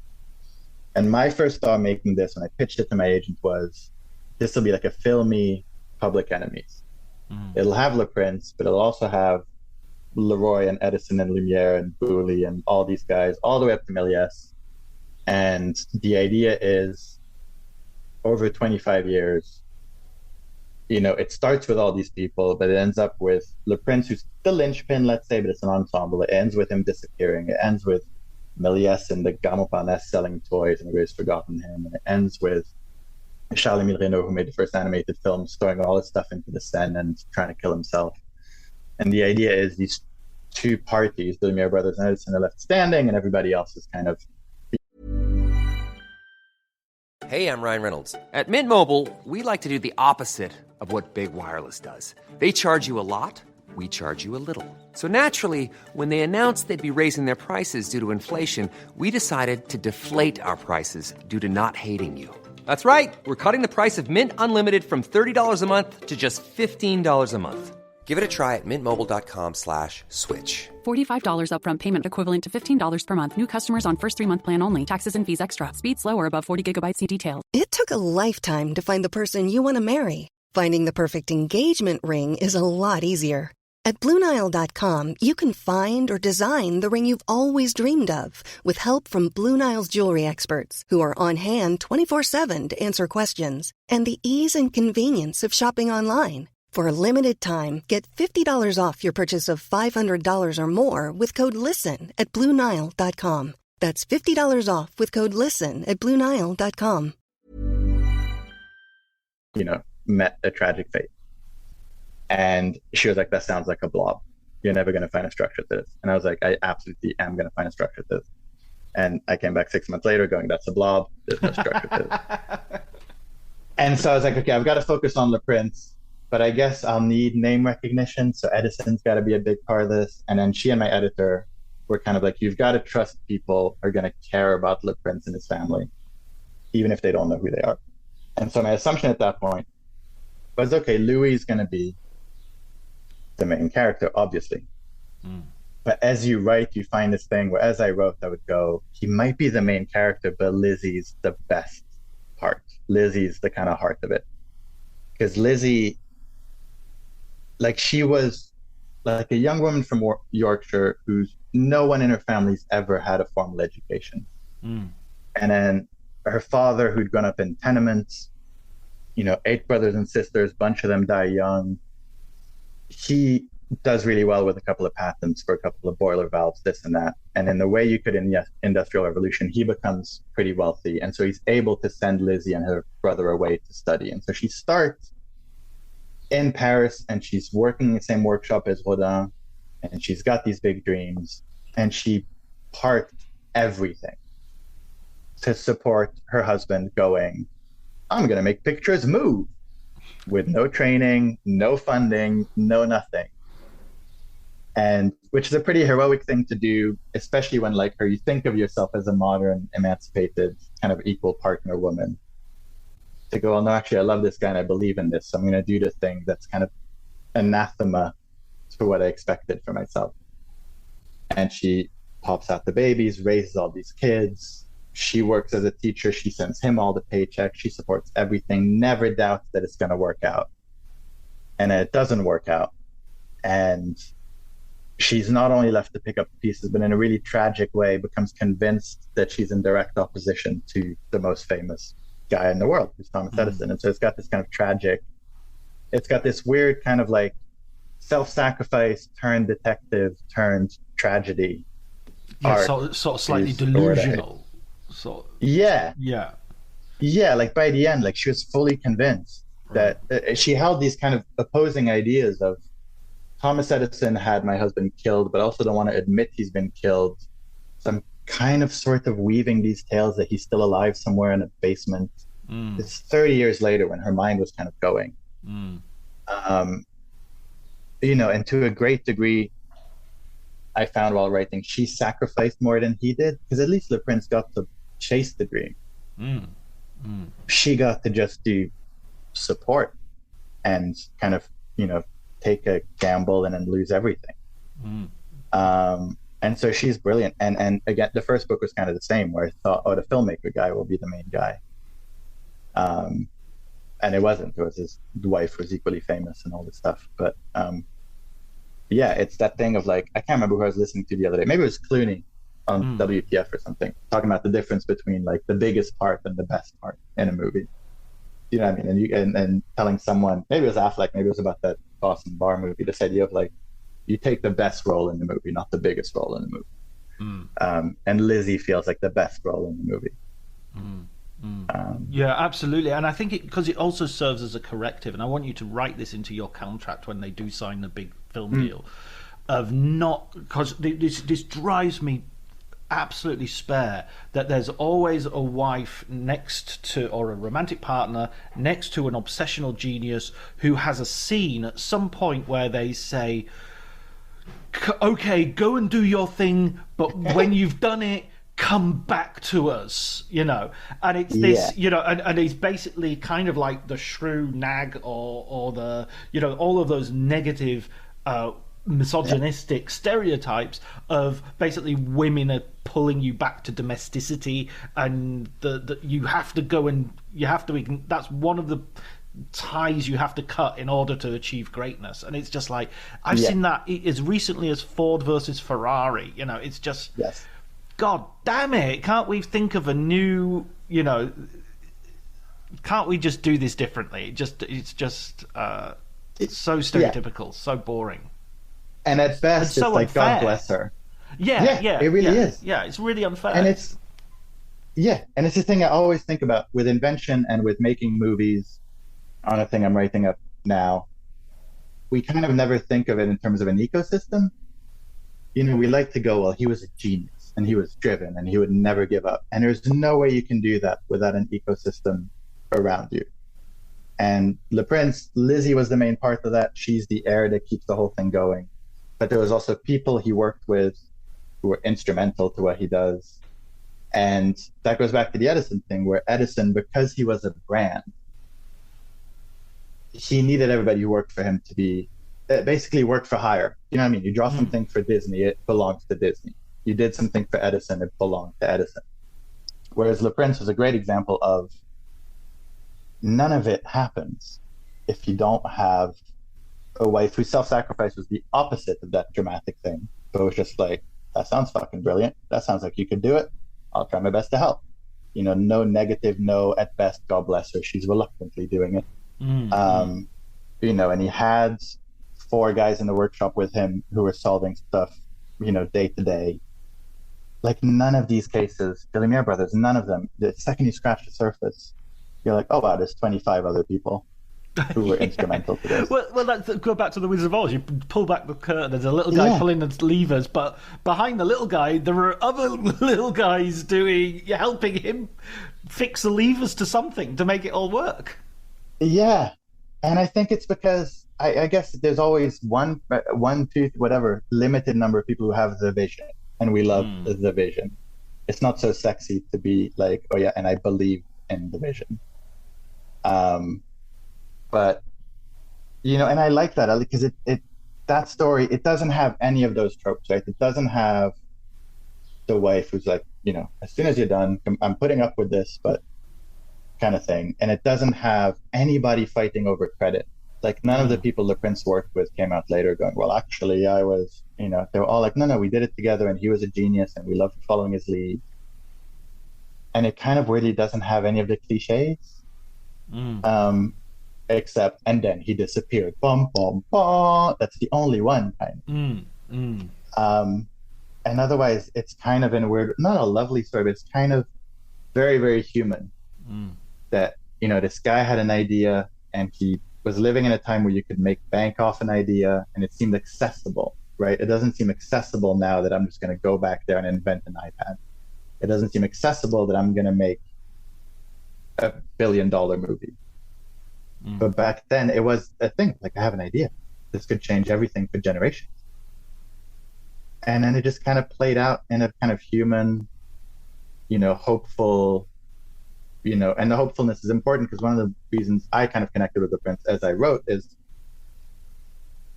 And my first thought making this, when I pitched it to my agent, was this will be like a filmy Public Enemies. It'll have Le Prince, but it'll also have Leroy and Edison and Lumiere and Booley and all these guys, all the way up to Méliès. And the idea is, over 25 years, it starts with all these people, but it ends up with Le Prince, who's the linchpin, let's say, but it's an ensemble. It ends with him disappearing. It ends with Méliès in the Gare Montparnasse selling toys, and everybody's forgotten him. And it ends with Charles-Émile Reynaud, who made the first animated film, throwing all his stuff into the Seine and trying to kill himself. And the idea is these two parties, the Lumiere brothers and Edison, are left standing, and everybody else is kind of... Hey, I'm Ryan Reynolds. At Mint Mobile, we like to do the opposite of what Big Wireless does. They charge you a lot, we charge you a little. So naturally, when they announced they'd be raising their prices due to inflation, we decided to deflate our prices due to not hating you. That's right. We're cutting the price of Mint Unlimited from $30 a month to just $15 a month. Give it a try at mintmobile.com/switch. $45 upfront payment equivalent to $15 per month. New customers on first 3-month plan only. Taxes and fees extra. Speed slower above 40 gigabytes. See details. It took a lifetime to find the person you want to marry. Finding the perfect engagement ring is a lot easier. At BlueNile.com, you can find or design the ring you've always dreamed of with help from Blue Nile's jewelry experts who are on hand 24/7 to answer questions. And the ease and convenience of shopping online. For a limited time, get $50 off your purchase of $500 or more with code LISTEN at BlueNile.com. That's $50 off with code LISTEN at BlueNile.com. Met a tragic fate. And she was like, that sounds like a blob. You're never going to find a structure to this. And I was like, I absolutely am going to find a structure to this. And I came back 6 months later going, that's a blob. There's no structure to this. And so I was like, okay, I've got to focus on Le Prince, but I guess I'll need name recognition. So Edison's got to be a big part of this. And then she and my editor were kind of like, you've got to trust people are going to care about Le Prince and his family, even if they don't know who they are. And so my assumption at that point was, okay, Louis is going to be the main character, obviously. But as you write, you find this thing where, as I wrote, I would go, he might be the main character, but Lizzie's the best part. Lizzie's the kind of heart of it. Because Lizzie, like, she was like a young woman from Yorkshire who's no one in her family's ever had a formal education. And then her father, who'd grown up in tenements, 8 brothers and sisters, bunch of them die young. He does really well with a couple of patents for a couple of boiler valves, this and that. And in the way you could in the Industrial Revolution, he becomes pretty wealthy. And so he's able to send Lizzie and her brother away to study. And so she starts in Paris and she's working in the same workshop as Rodin. And she's got these big dreams. And she parked everything to support her husband going, I'm going to make pictures move, with no training, no funding, no nothing. And which is a pretty heroic thing to do, especially when, like her, you think of yourself as a modern, emancipated, kind of equal partner woman. To go, well, no, actually, I love this guy and I believe in this. So I'm going to do the thing that's kind of anathema to what I expected for myself. And she pops out the babies, raises all these kids. She works as a teacher. She sends him all the paychecks. She supports everything, never doubts that it's going to work out. And it doesn't work out. And she's not only left to pick up the pieces, but in a really tragic way becomes convinced that she's in direct opposition to the most famous guy in the world, who's Thomas Edison. And so it's got this kind of tragic, it's got this weird kind of like self-sacrifice turned detective turned tragedy. Yeah, sort of slightly delusional. Yeah, like by the end, like she was fully convinced that she held these kind of opposing ideas of Thomas Edison had my husband killed, but also don't want to admit he's been killed. So I'm kind of sort of weaving these tales that he's still alive somewhere in a basement. It's 30 years later when her mind was kind of going. And to a great degree, I found while writing, she sacrificed more than he did, because at least Le Prince got to chase the dream. She got to just do support and kind of, take a gamble and then lose everything. And so she's brilliant. And again, the first book was kind of the same, where I thought, the filmmaker guy will be the main guy. And it wasn't. It was his wife was equally famous and all this stuff. But it's that thing of like, I can't remember who I was listening to the other day. Maybe it was Clooney on WTF or something, talking about the difference between like the biggest part and the best part in a movie. You know what I mean? And telling someone, maybe it was Affleck, maybe it was about that Boston Bar movie, this idea of like, you take the best role in the movie, not the biggest role in the movie. And Lizzie feels like the best role in the movie. Yeah, absolutely. And I think because it also serves as a corrective, and I want you to write this into your contract when they do sign the big film deal, of not, because this drives me absolutely spare, that there's always a wife next to, or a romantic partner next to an obsessional genius who has a scene at some point where they say, okay, go and do your thing, but when you've done it, come back to us, and it's this, and he's basically kind of like the shrew nag or the, all of those negative misogynistic stereotypes of basically women are pulling you back to domesticity, and the you have to go and that's one of the ties you have to cut in order to achieve greatness. And it's just like, I've seen that as recently as Ford versus Ferrari. It's just, God damn it, can't we think of a new, can't we just do this differently? It's just It's so stereotypical, so boring. And at best, it's like, God bless her. Yeah, it really is. Yeah, it's really unfair. And it's the thing I always think about with invention and with making movies on a thing I'm writing up now. We kind of never think of it in terms of an ecosystem. You know, we like to go, well, he was a genius and he was driven and he would never give up. And there's no way you can do that without an ecosystem around you. And Le Prince, Lizzie was the main part of that. She's the air that keeps the whole thing going. But there was also people he worked with who were instrumental to what he does. And that goes back to the Edison thing, where Edison, because he was a brand, he needed everybody who worked for him to be basically work for hire. You know what I mean? You draw something for Disney, it belongs to Disney. You did something for Edison, it belonged to Edison. Whereas Le Prince was a great example of none of it happens if you don't have a wife whose self-sacrifice was the opposite of that dramatic thing. So it was just like, that sounds fucking brilliant. That sounds like you could do it. I'll try my best to help. You know, no negative, no at best, God bless her. She's reluctantly doing it. You know, and he had 4 guys in the workshop with him who were solving stuff, you know, day to day. Like none of these cases, the Lumiere brothers, none of them, the second you scratch the surface, you're like, oh wow, there's 25 other people who were instrumental to this. Well, let's go back to the Wizard of Oz. You pull back the curtain, there's a little guy pulling the levers, but behind the little guy, there are other little guys helping him fix the levers to something to make it all work. Yeah, and I think it's because I guess there's always one, two, whatever, limited number of people who have the vision, and we love the vision. It's not so sexy to be like, oh yeah, and I believe in the vision. But you know, and I like that because that story, it doesn't have any of those tropes, right? It doesn't have the wife who's like, you know, as soon as you're done, I'm putting up with this, but kind of thing. And it doesn't have anybody fighting over credit. Like none of the people Le Prince worked with came out later going, well, actually I was, you know, they were all like, no, we did it together and he was a genius and we loved following his lead. And it kind of weirdly doesn't have any of the cliches. Except, and then he disappeared. Bum, bum, bum. That's the only one, kind of. And otherwise, it's kind of in a weird, not a lovely story, but it's kind of very, very human. That, you know, this guy had an idea and he was living in a time where you could make bank off an idea and it seemed accessible, right? It doesn't seem accessible now that I'm just going to go back there and invent an iPad. It doesn't seem accessible that I'm going to make a $1 billion movie. But back then it was a thing, like I have an idea. This could change everything for generations. And then it just kind of played out in a kind of human, you know, hopeful, you know, and the hopefulness is important because one of the reasons I kind of connected with the Prince as I wrote is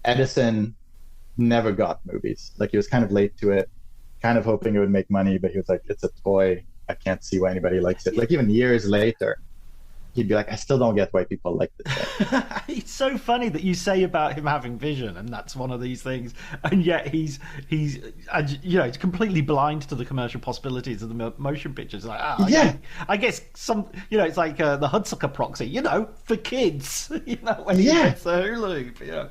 Edison never got movies. Like he was kind of late to it, kind of hoping it would make money, but he was like, it's a toy. I can't see why anybody likes it. Like even years later, he'd be like, I still don't get why people like this thing. It's so funny that you say about him having vision, and that's one of these things, and yet he's you know, he's completely blind to the commercial possibilities of the motion pictures. Like, I guess some, you know, it's like the Hudsucker proxy, you know, for kids, you know, when he gets the hula hoop, you know.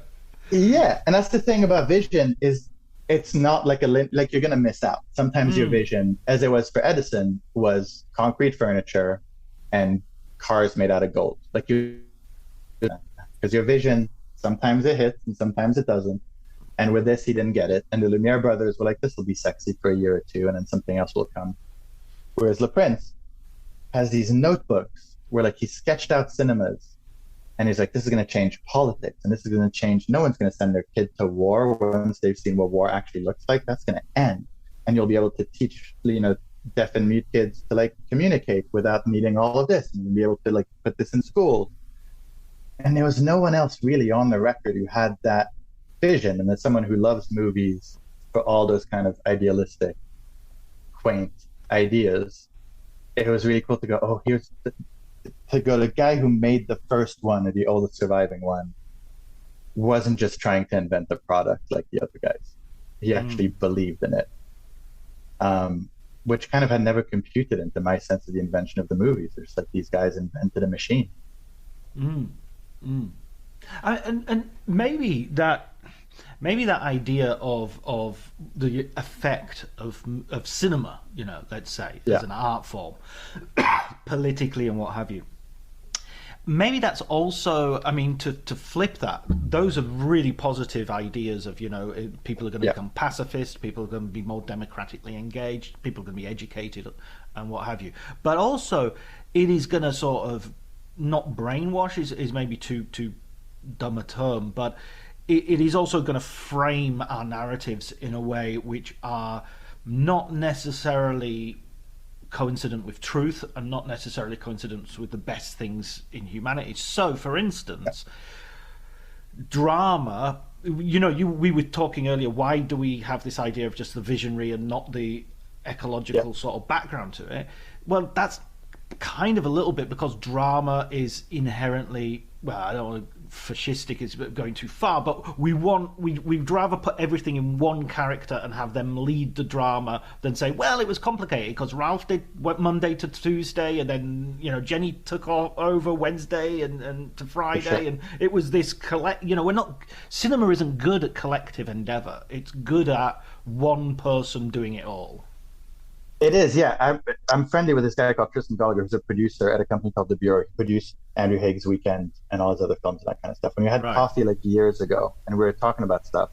Yeah, and that's the thing about vision is it's not like like you're gonna miss out. Sometimes your vision, as it was for Edison, was concrete furniture and cars made out of gold. Like because your vision, sometimes it hits and sometimes it doesn't. And with this, he didn't get it. And the Lumiere brothers were like, this will be sexy for a year or two, and then something else will come. Whereas Le Prince has these notebooks where like he sketched out cinemas, and he's like, this is going to change politics, and this is going to change. No one's going to send their kid to war once they've seen what war actually looks like. That's going to end, and you'll be able to teach, you know, deaf and mute kids to like communicate without needing all of this, and be able to like put this in school. And there was no one else really on the record who had that vision. And as someone who loves movies for all those kind of idealistic, quaint ideas, it was really cool to go, oh, here's the guy who made the first one, or the oldest surviving one, wasn't just trying to invent the product like the other guys. He actually believed in it. Which kind of had never computed into my sense of the invention of the movies. There's like these guys invented a machine. And maybe that idea of the effect of cinema, let's say, as an art form, politically and what have you. Maybe that's also, to flip that, those are really positive ideas of, people are going to become pacifist, people are going to be more democratically engaged, people are going to be educated and what have you. But also, it is going to sort of, not brainwash is maybe too dumb a term, but it is also going to frame our narratives in a way which are not necessarily coincident with truth and not necessarily coincident with the best things in humanity. So, for instance, drama, we were talking earlier, why do we have this idea of just the visionary and not the ecological sort of background to it? Well, that's kind of a little bit because drama is inherently, well, I don't want to, fascistic is going too far, but we'd rather put everything in one character and have them lead the drama than say, well, it was complicated because Ralph went Monday to Tuesday, and then Jenny took over Wednesday and to Friday, and it was this cinema isn't good at collective endeavor. It's good at one person doing it all. It is, yeah. I'm friendly with this guy called Tristan Gallagher, who's a producer at a company called The Bureau. He produced Andrew Haig's Weekend and all his other films and that kind of stuff. And we had coffee like years ago, and we were talking about stuff.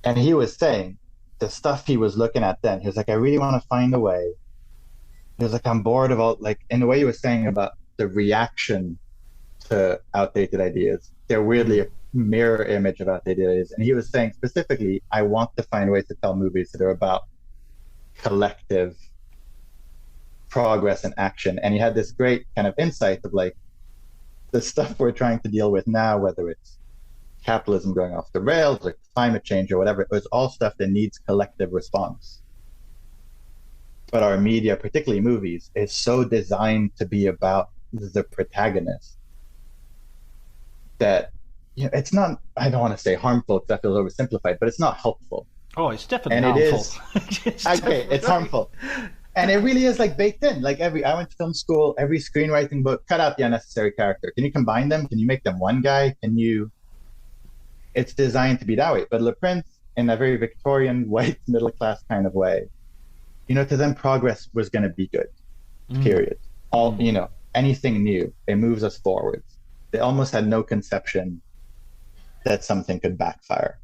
And he was saying the stuff he was looking at then. He was like, I really want to find a way. He was like, I'm bored of all, like, in the way he was saying about the reaction to outdated ideas. They're weirdly a mirror image of outdated ideas. And he was saying specifically, I want to find ways to tell movies that are about collective progress and action. And he had this great kind of insight of like the stuff we're trying to deal with now, whether it's capitalism going off the rails or climate change or whatever, it was all stuff that needs collective response. But our media, particularly movies, is so designed to be about the protagonist that it's not, I don't want to say harmful because that feels oversimplified, but it's not helpful. Oh, it's definitely harmful. It's harmful. And it really is like baked in. Like I went to film school, every screenwriting book, cut out the unnecessary character. Can you combine them? Can you make them one guy? It's designed to be that way. But Le Prince, in a very Victorian, white, middle class kind of way, to them progress was going to be good, period. Anything new, it moves us forwards. They almost had no conception that something could backfire.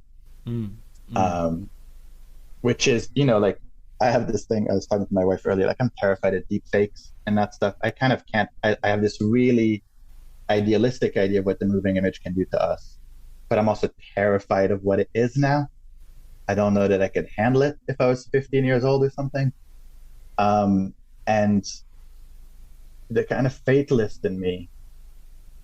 Which is, like, I have this thing, I was talking to my wife earlier, like I'm terrified of deep fakes and that stuff. I kind of can't, I have this really idealistic idea of what the moving image can do to us, but I'm also terrified of what it is now. I don't know that I could handle it if I was 15 years old or something. And the kind of fatalist in me,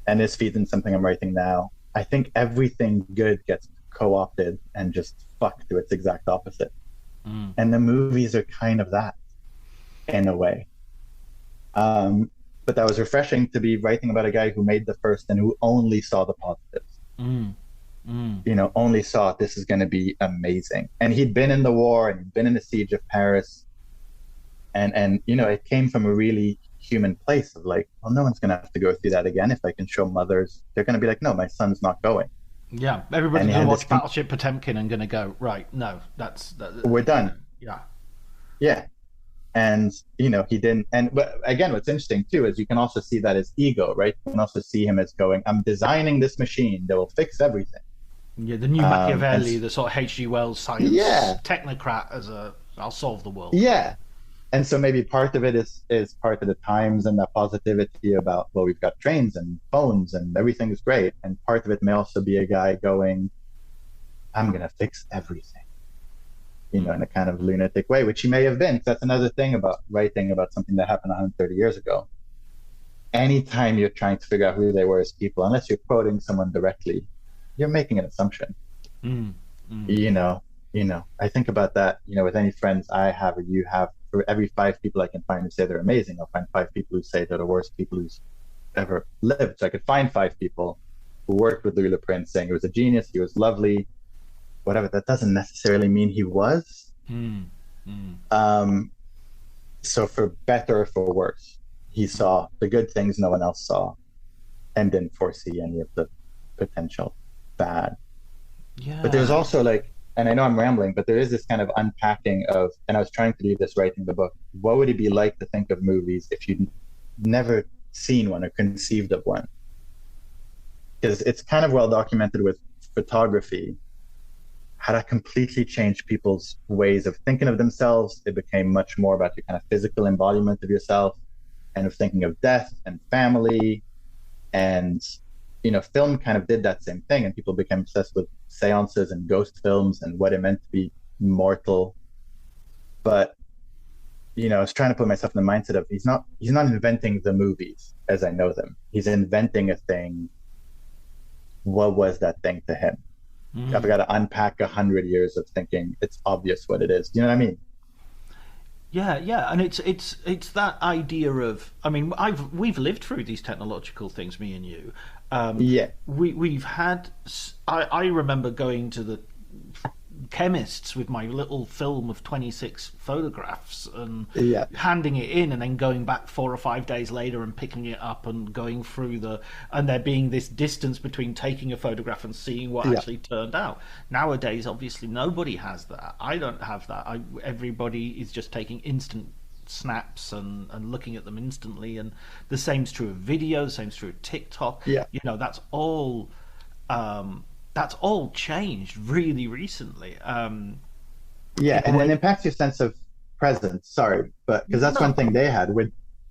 and this feeds in something I'm writing now, I think everything good gets co-opted and just fucked to its exact opposite. And the movies are kind of that in a way. But that was refreshing to be writing about a guy who made the first and who only saw the positives. Only saw this is going to be amazing. And he'd been in the war and he'd been in the siege of Paris. And it came from a really human place of like, well, no one's going to have to go through that again. If I can show mothers, they're going to be like, no, my son's not going. Yeah, everybody's going to watch Battleship Potemkin and going to go, right, no, we're done. Yeah. And, he didn't. But again, what's interesting, too, is you can also see that as ego, right? You can also see him as going, I'm designing this machine that will fix everything. Yeah, the new Machiavelli, the sort of H.G. Wells science technocrat I'll solve the world. Yeah. And so maybe part of it is part of the times and the positivity about, well, we've got trains and phones and everything's great. And part of it may also be a guy going, I'm going to fix everything, in a kind of lunatic way, which he may have been. That's another thing about writing about something that happened 130 years ago. Anytime you're trying to figure out who they were as people, unless you're quoting someone directly, you're making an assumption. I think about that, with any friends I have or you have. For every 5 people I can find who say they're amazing, I'll find 5 people who say they're the worst people who's ever lived. So I could find 5 people who worked with Louis Le Prince saying he was a genius, he was lovely, whatever. That doesn't necessarily mean he was. So for better or for worse, he saw the good things no one else saw and didn't foresee any of the potential bad. Yeah. But there's also like, and I know I'm rambling, but there is this kind of unpacking of, and I was trying to do this writing the book, what would it be like to think of movies if you'd never seen one or conceived of one? Because it's kind of well documented with photography, how that completely changed people's ways of thinking of themselves. It became much more about your kind of physical embodiment of yourself and of thinking of death and family. And, you know, film kind of did that same thing, and people became obsessed with seances and ghost films and what it meant to be mortal. But, you know, I was trying to put myself in the mindset of he's not inventing the movies as I know them. He's inventing a thing. What was that thing to him? I've got to unpack 100 years of thinking it's obvious what it is. Do you know what I mean? Yeah, and it's that idea of, I mean, we've lived through these technological things, me and you. We've had. I remember going to the chemists with my little film of 26 photographs and handing it in, and then going back 4 or 5 days later and picking it up and going through and there being this distance between taking a photograph and seeing what actually turned out. Nowadays, obviously, nobody has that. I don't have that. Everybody is just taking instant snaps and looking at them instantly, and the same's true of video, the same's true of TikTok. You know, that's all changed really recently. And it impacts your sense of presence. Sorry, but because that's one thing they had.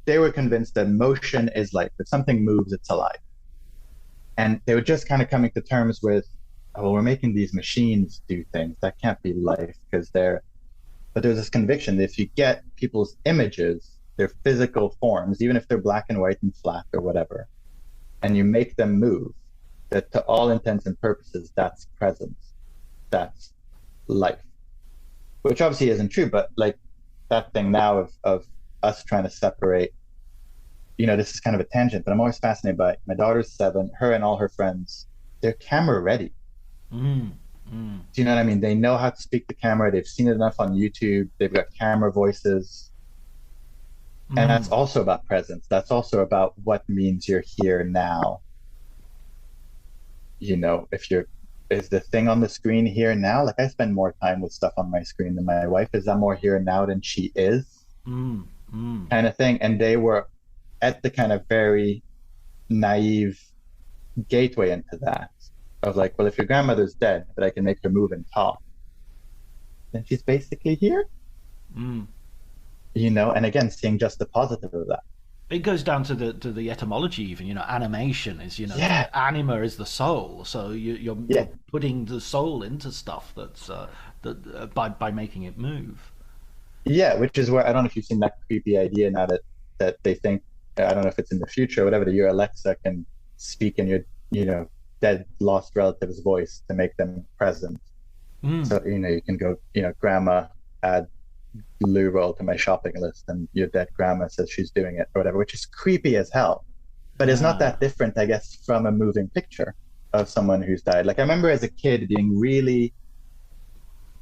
They were convinced that motion is life. If something moves, it's alive. And they were just kind of coming to terms with, oh, well, we're making these machines do things. That can't be life because they're. But there's this conviction that if you get people's images, their physical forms, even if they're black and white and flat or whatever, and you make them move, that to all intents and purposes, that's presence, that's life, which obviously isn't true. But like that thing now of us trying to separate, you know, this is kind of a tangent, but I'm always fascinated by it. My daughter's 7, her and all her friends, they're camera ready. Do you know what I mean? They know how to speak to camera. They've seen it enough on YouTube. They've got camera voices. And that's also about presence. That's also about what means you're here now. You know, is the thing on the screen here now? Like, I spend more time with stuff on my screen than my wife. Is that more here now than she is? Kind of thing. And they were at the kind of very naive gateway into that. Of like, well, if your grandmother's dead, but I can make her move and talk, then she's basically here. You know, and again, seeing just the positive of that. It goes down to the etymology even, you know, animation is, you know, anima is the soul. So you're putting the soul into stuff that's by making it move. Yeah, which is where, I don't know if you've seen that creepy idea now that they think, I don't know if it's in the future or whatever, that your Alexa can speak in your, you know, dead lost relative's voice to make them present. So, you know, you can go, you know, grandma, add loo roll to my shopping list, and your dead grandma says she's doing it or whatever, which is creepy as hell, but it's not that different, I guess, from a moving picture of someone who's died. Like, I remember as a kid being really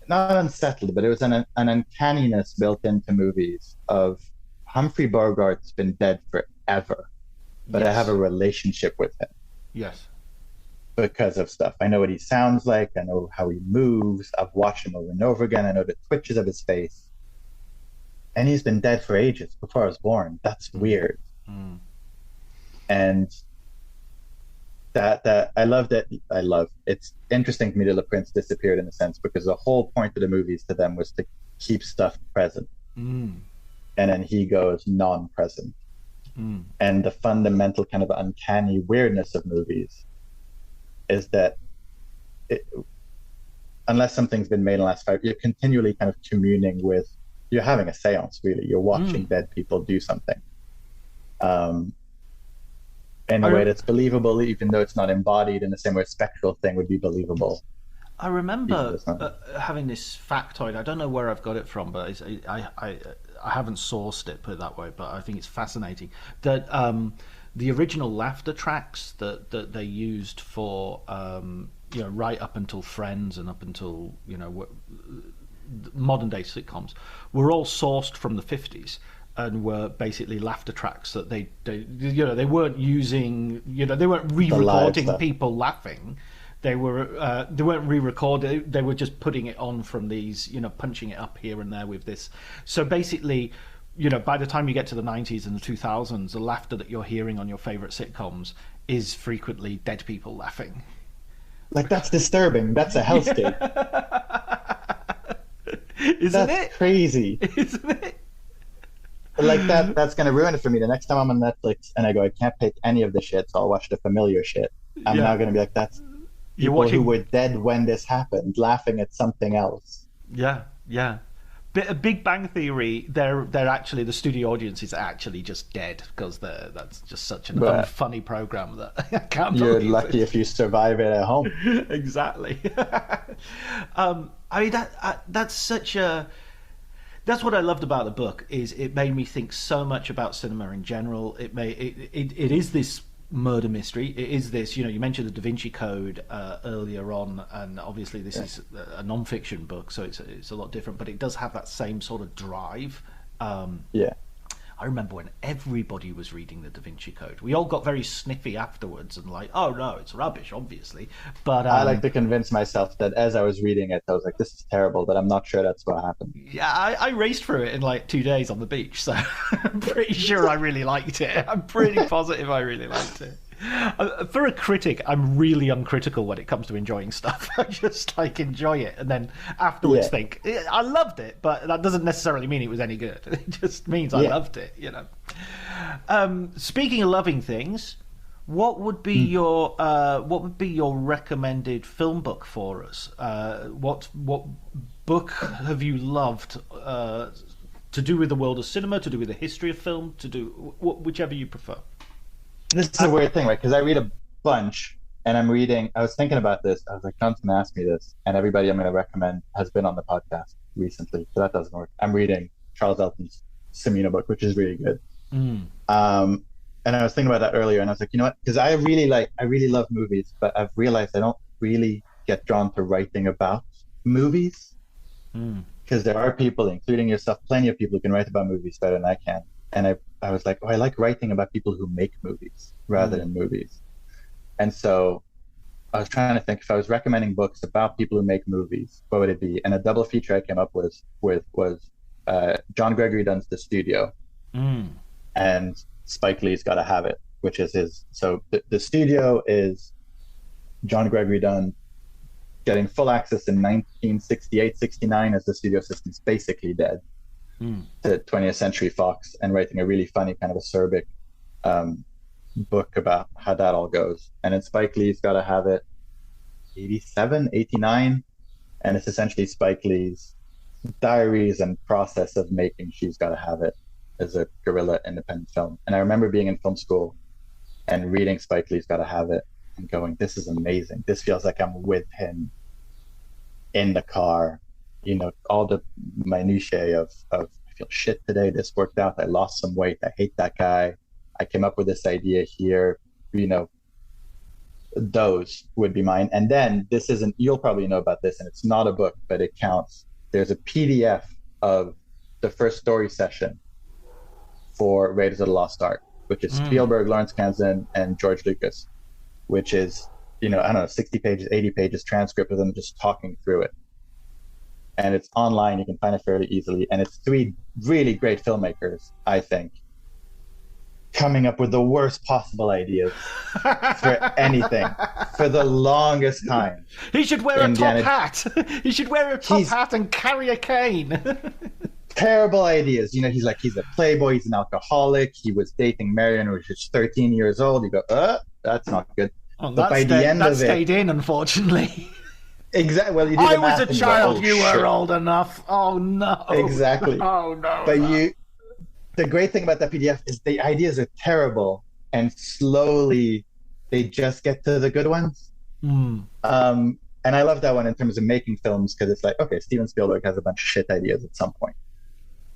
not unsettled, but it was an uncanniness built into movies of Humphrey Bogart's been dead forever, but I have a relationship with him. Yes. Because of stuff. I know what he sounds like. I know how he moves. I've watched him over and over again. I know the twitches of his face. And he's been dead for ages before I was born. That's weird. And that I love it's interesting to me that Le Prince disappeared in a sense, because the whole point of the movies to them was to keep stuff present. And then he goes non-present. And the fundamental kind of uncanny weirdness of movies is that unless something's been made in the last 5, you're continually kind of communing with, you're having a seance, really. You're watching dead people do something in a way that's believable, even though it's not embodied in the same way a spectral thing would be believable. I remember having this factoid. I don't know where I've got it from, but I haven't sourced it, put it that way, but I think it's fascinating that the original laughter tracks that they used for you know, right up until Friends and up until, you know, modern day sitcoms were all sourced from the 50s. and were basically laughter tracks that they they weren't using, they weren't re-recording people laughing. They weren't re-recorded. They were just putting it on from these, punching it up here and there with this. So basically, by the time you get to the 90s and the 2000s, the laughter that you're hearing on your favorite sitcoms is frequently dead people laughing. Like, that's disturbing. That's a hellscape. That's crazy. Isn't it? Like, that's going to ruin it for me. The next time I'm on Netflix and I go, I can't pick any of the shit, so I'll watch the familiar shit. I'm now going to be like, that's people who were dead when this happened, laughing at something else. Yeah. Big Bang Theory, they're actually, the studio audience is actually just dead because that's just such an unfunny program that I can't believe You're lucky if you survive it at home. Exactly. I mean, that's what I loved about the book, is it made me think so much about cinema in general. It is this murder mystery. It is this, you mentioned the Da Vinci Code earlier on, and obviously this is a non-fiction book, so it's a lot different, but it does have that same sort of drive. I remember when everybody was reading the Da Vinci Code, we all got very sniffy afterwards and like, oh no, it's rubbish, obviously. But I like to convince myself that as I was reading it, I was like, this is terrible, but I'm not sure that's what happened. Yeah, I raced through it in like 2 days on the beach, so I'm pretty sure I really liked it. I'm pretty positive I really liked it. For a critic, I'm really uncritical when it comes to enjoying stuff. I just enjoy it, and then afterwards think I loved it, but that doesn't necessarily mean it was any good. It just means I loved it. Speaking of loving things, what would be your recommended film book for us? What book have you loved to do with the world of cinema, to do with the history of film, to do whichever you prefer? This is a weird thing, right? Because I read a bunch, and I was thinking about this. I was like, John's going to ask me this, and everybody I'm going to recommend has been on the podcast recently, so that doesn't work. I'm reading Charles Elton's Semino book, which is really good. And I was thinking about that earlier, and I was like, you know what? Because I really love movies, but I've realized I don't really get drawn to writing about movies. Because there are people, including yourself, plenty of people who can write about movies better than I can. And I was like, I like writing about people who make movies rather than movies. And so I was trying to think, if I was recommending books about people who make movies, what would it be? And a double feature I came up with was John Gregory Dunn's The Studio and Spike Lee's Gotta Have It, which is his. So the Studio is John Gregory Dunn getting full access in 1968, 69 as the studio system's basically dead. To 20th Century Fox, and writing a really funny kind of acerbic book about how that all goes. And then Spike Lee's Gotta Have It, 87, 89, and it's essentially Spike Lee's diaries and process of making She's Gotta Have It as a guerrilla independent film. And I remember being in film school and reading Spike Lee's Gotta Have It and going, this is amazing. This feels like I'm with him in the car. All the minutiae of I feel shit today, this worked out, I lost some weight, I hate that guy, I came up with this idea here, those would be mine. And then you'll probably know about this, and it's not a book, but it counts. There's a PDF of the first story session for Raiders of the Lost Ark, which is Spielberg, Lawrence Kasdan, and George Lucas, which is, 60 pages, 80 pages transcript of them just talking through it. And it's online, you can find it fairly easily. And it's 3 really great filmmakers, I think, coming up with the worst possible ideas for anything for the longest time. He should wear a top hat. He should wear a top hat and carry a cane. Terrible ideas. He's a playboy, he's an alcoholic. He was dating Marion when she was 13 years old. You go, that's not good. Oh, but by the end of it, stayed in, unfortunately. Exactly. Well, I was a child. You were old enough. Oh no. Exactly. Oh no. But the great thing about that PDF is the ideas are terrible, and slowly they just get to the good ones. And I love that one in terms of making films, because it's like, okay, Steven Spielberg has a bunch of shit ideas at some point.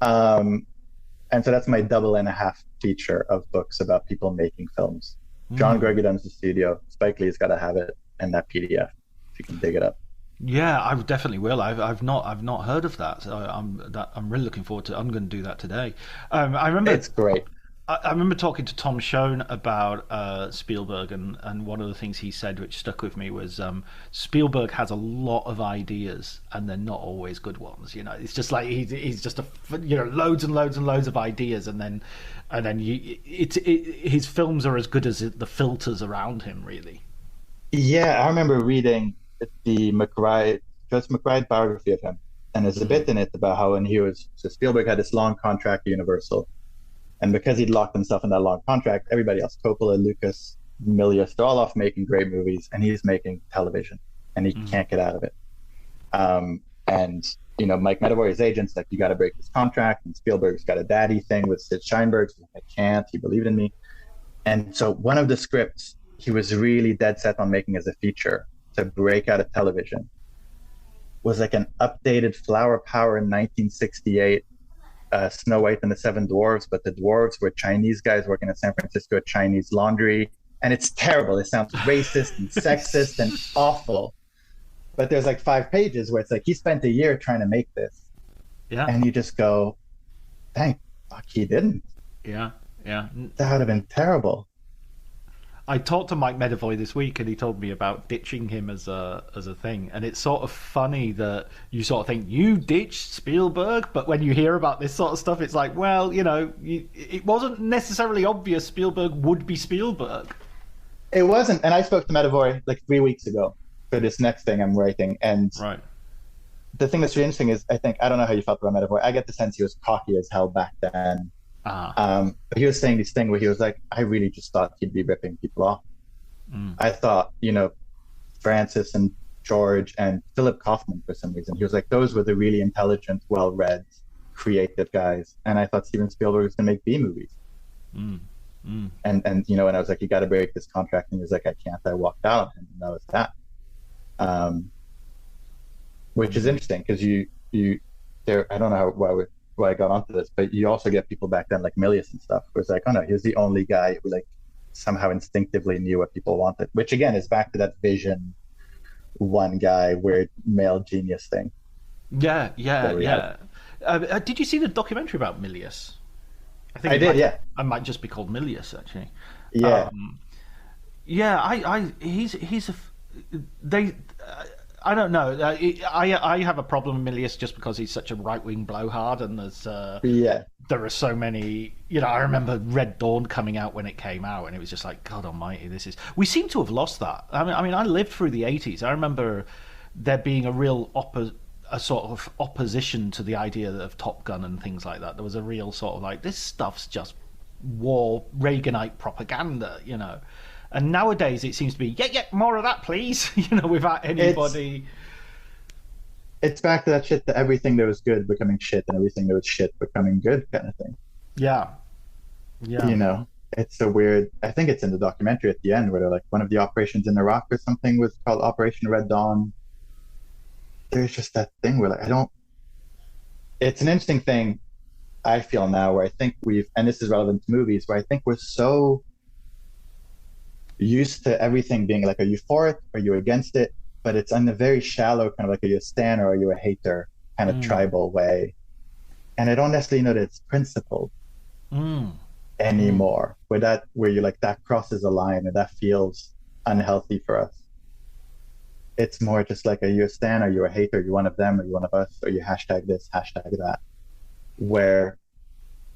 And so that's my 2.5 feature of books about people making films. John Gregory Dunn's The Studio, Spike Lee's Gotta Have It, and that PDF, if you can dig it up. Yeah, I definitely will. I've not heard of that. So I'm really looking forward to. I'm going to do that today. I remember It's great. I remember talking to Tom Schoen about Spielberg, and one of the things he said which stuck with me was Spielberg has a lot of ideas, and they're not always good ones. You know, it's just like he's just loads and loads and loads of ideas, and then his films are as good as the filters around him, really. Yeah, I remember reading the Joseph McBride biography of him, and there's a bit in it about how so Spielberg had this long contract at Universal. And because he'd locked himself in that long contract, everybody else, Coppola, Lucas, Milius, they're all off making great movies, and he's making television, and he can't get out of it. And Mike Medavoy, his agent's like, you got to break this contract. And Spielberg's got a daddy thing with Sid Sheinberg. So I can't. He believed in me. And so one of the scripts he was really dead set on making as a feature to break out of television was like an updated Flower Power in 1968. Snow White and the Seven Dwarfs, but the dwarves were Chinese guys working in San Francisco at Chinese laundry, and it's terrible. It sounds racist and sexist and awful. But there's like 5 pages where it's like he spent a year trying to make this, and you just go, "Thank fuck he didn't." Yeah. That would have been terrible. I talked to Mike Medavoy this week, and he told me about ditching him as a thing. And it's sort of funny that you sort of think you ditched Spielberg, but when you hear about this sort of stuff, it's like, well, it wasn't necessarily obvious Spielberg would be Spielberg. It wasn't, and I spoke to Medavoy like 3 weeks ago for this next thing I'm writing, and the thing that's really interesting is, I don't know how you felt about Medavoy. I get the sense he was cocky as hell back then. But he was saying this thing where he was like, I really just thought he'd be ripping people off. I thought, Francis and George and Philip Kaufman, for some reason, he was like, those were the really intelligent, well-read, creative guys. And I thought Steven Spielberg was going to make B movies. And and I was like, you got to break this contract. And he was like, I can't. I walked out, and that was that. Which is interesting because I don't know why I got onto this, but you also get people back then like Milius and stuff who was like, oh no, he was the only guy who like somehow instinctively knew what people wanted, which again is back to that vision, one guy, weird male genius thing. Yeah. Did you see the documentary about Milius? I did. I might just be called Milius, actually. I don't know. I have a problem with Milius just because he's such a right-wing blowhard, and there are so many. I remember Red Dawn coming out when it came out, and it was just like, God Almighty, we seem to have lost that. I mean, I lived through the 80s. I remember there being a real a sort of opposition to the idea of Top Gun and things like that. There was a real sort of like, this stuff's just war Reaganite propaganda, And nowadays it seems to be, more of that, please, without anybody. It's back to that shit, that everything that was good becoming shit and everything that was shit becoming good kind of thing. Yeah. It's so weird. I think it's in the documentary at the end where they're like, one of the operations in Iraq or something was called Operation Red Dawn. There's just that thing where like, it's an interesting thing I feel now where I think and this is relevant to movies, where I think we're so used to everything being like, are you for it? Are you against it? But it's in a very shallow kind of like, are you a stan or are you a hater kind of tribal way? And I don't necessarily know that it's principled anymore, where you're like, that crosses a line and that feels unhealthy for us. It's more just like, are you a stan? Are you a hater? Are you one of them? Are you one of us? Are you hashtag this, hashtag that? Where,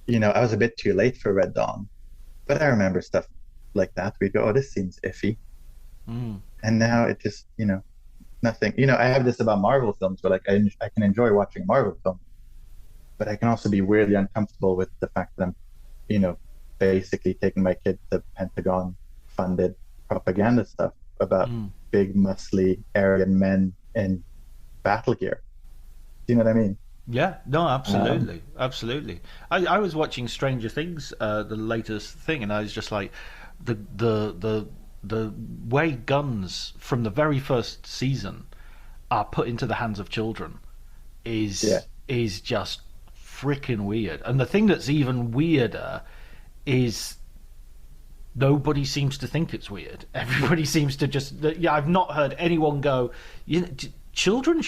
I was a bit too late for Red Dawn, but I remember stuff like that. We go, oh, this seems iffy. And now it just, nothing. I have this about Marvel films, where like I can enjoy watching a Marvel film, but I can also be weirdly uncomfortable with the fact that I'm, basically taking my kid to Pentagon-funded propaganda stuff about big, muscly Aryan men in battle gear. Do you know what I mean? Yeah, no, absolutely, absolutely. I was watching Stranger Things, the latest thing, and I was just like, the way guns from the very first season are put into the hands of children is just freaking weird. And the thing that's even weirder is nobody seems to think it's weird. Everybody seems to just... I've not heard anyone go, children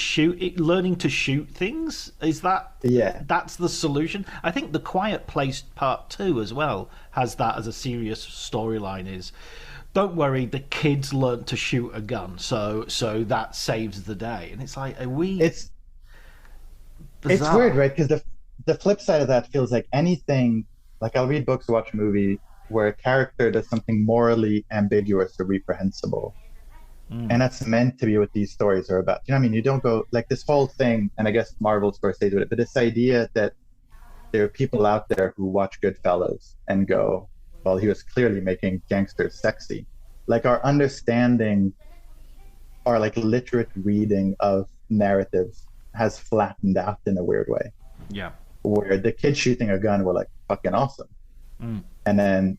learning to shoot things? Is that that's the solution? I think The Quiet Place Part 2 as well has that as a serious storyline. Is don't worry, the kids learn to shoot a gun, so that saves the day. And it's like, are we? It's weird, right? Because the flip side of that feels like anything. Like I'll read books, watch a movie where a character does something morally ambiguous or reprehensible. And that's meant to be what these stories are about. You know what I mean? You don't go like this whole thing, and I guess Marvel's first stage with it, but this idea that there are people out there who watch Goodfellas and go, well, he was clearly making gangsters sexy. Like our understanding, our like literate reading of narratives has flattened out in a weird way. Yeah. Where the kids shooting a gun were like fucking awesome. And then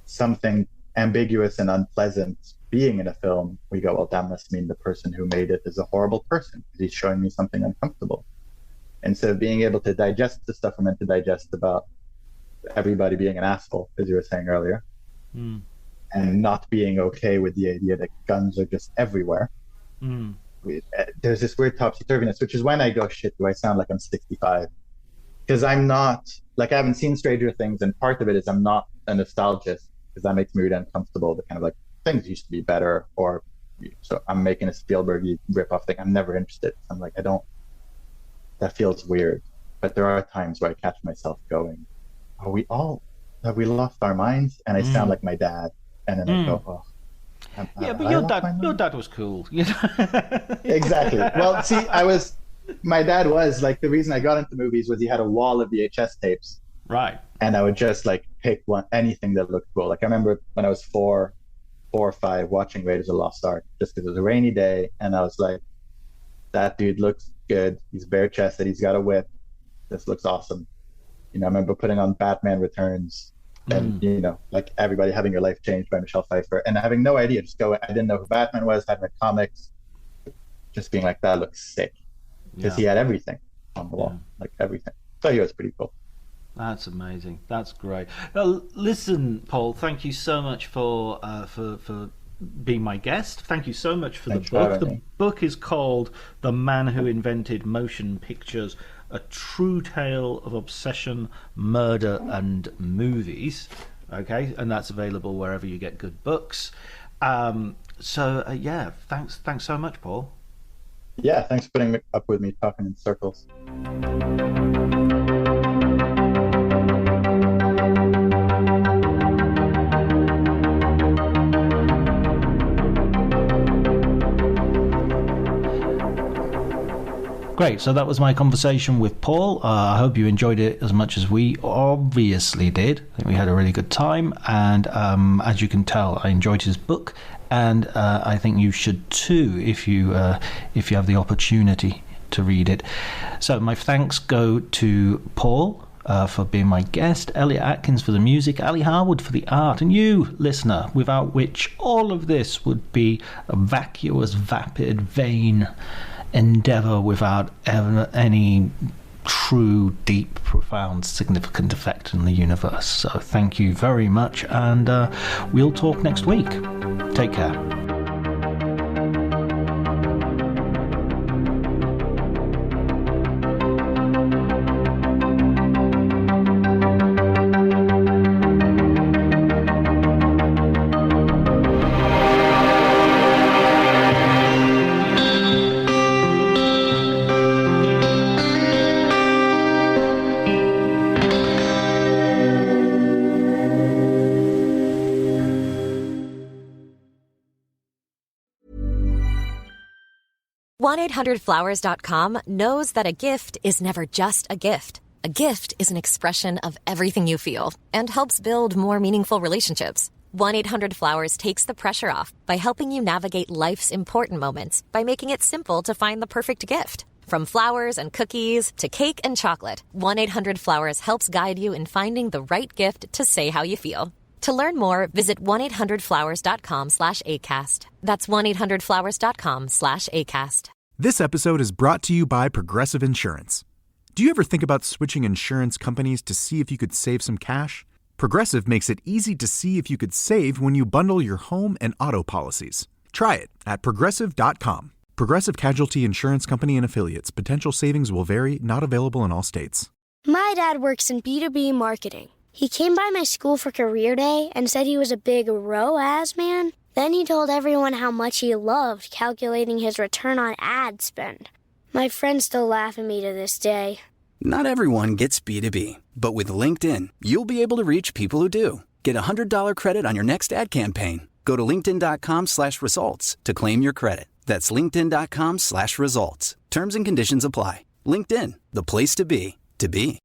something ambiguous and unpleasant being in a film, we go, well, that must mean the person who made it is a horrible person because he's showing me something uncomfortable. Instead of being able to digest the stuff we're meant to digest about everybody being an asshole, as you were saying earlier, and not being okay with the idea that guns are just everywhere. There's this weird topsy-turviness, which is when I go, shit, do I sound like I'm 65? Because I'm not, like, I haven't seen Stranger Things, and part of it is I'm not a nostalgist, because that makes me really uncomfortable, the kind of like, things used to be better, or so I'm making a Spielberg rip-off thing. I'm never interested. I'm like, that feels weird. But there are times where I catch myself going, have we lost our minds? And I sound like my dad. And then I go, oh. But your dad was cool. You know? Exactly. Well, see, my dad was, like, the reason I got into movies was he had a wall of VHS tapes. Right. And I would just, like, pick anything that looked cool. Like, I remember when I was 4 or 5 watching Raiders of the Lost Ark, just because it was a rainy day, and I was like, that dude looks good. He's bare-chested. He's got a whip. This looks awesome. You know, I remember putting on Batman Returns and, you know, like everybody having your life changed by Michelle Pfeiffer and having no idea. I didn't know who Batman was, hadn't read comics, just being like, that looks sick. Because he had everything on the wall, like everything. So he was pretty cool. That's amazing. That's great. Well, listen, Paul, thank you so much for being my guest. Thank you so much for the book. The book is called The Man Who Invented Motion Pictures, A True Tale of Obsession, Murder and Movies. Okay, and that's available wherever you get good books. Thanks so much, Paul. Yeah, thanks for putting up with me talking in circles. Great, so that was my conversation with Paul. I hope you enjoyed it as much as we obviously did. I think we had a really good time, and as you can tell, I enjoyed his book, and I think you should too if you have the opportunity to read it. So my thanks go to Paul for being my guest, Elliot Atkins for the music, Ali Harwood for the art, and you, listener, without which all of this would be a vacuous, vapid, vain endeavour without ever any true, deep, profound, significant effect in the universe. So thank you very much, and we'll talk next week. Take care. $1-800-Flowers.com knows that a gift is never just a gift. A gift is an expression of everything you feel and helps build more meaningful relationships. 1-800-Flowers takes the pressure off by helping you navigate life's important moments by making it simple to find the perfect gift. From flowers and cookies to cake and chocolate, 1-800-Flowers helps guide you in finding the right gift to say how you feel. To learn more, visit 1-800-Flowers.com/ACAST. That's 1-800-Flowers.com/ACAST. This episode is brought to you by Progressive Insurance. Do you ever think about switching insurance companies to see if you could save some cash? Progressive makes it easy to see if you could save when you bundle your home and auto policies. Try it at Progressive.com. Progressive Casualty Insurance Company and Affiliates. Potential savings will vary, not available in all states. My dad works in B2B marketing. He came by my school for career day and said he was a big ROAS man. Then he told everyone how much he loved calculating his return on ad spend. My friends still laugh at me to this day. Not everyone gets B2B, but with LinkedIn, you'll be able to reach people who do. Get a $100 credit on your next ad campaign. Go to linkedin.com/results to claim your credit. That's linkedin.com/results. Terms and conditions apply. LinkedIn, the place to be, to be.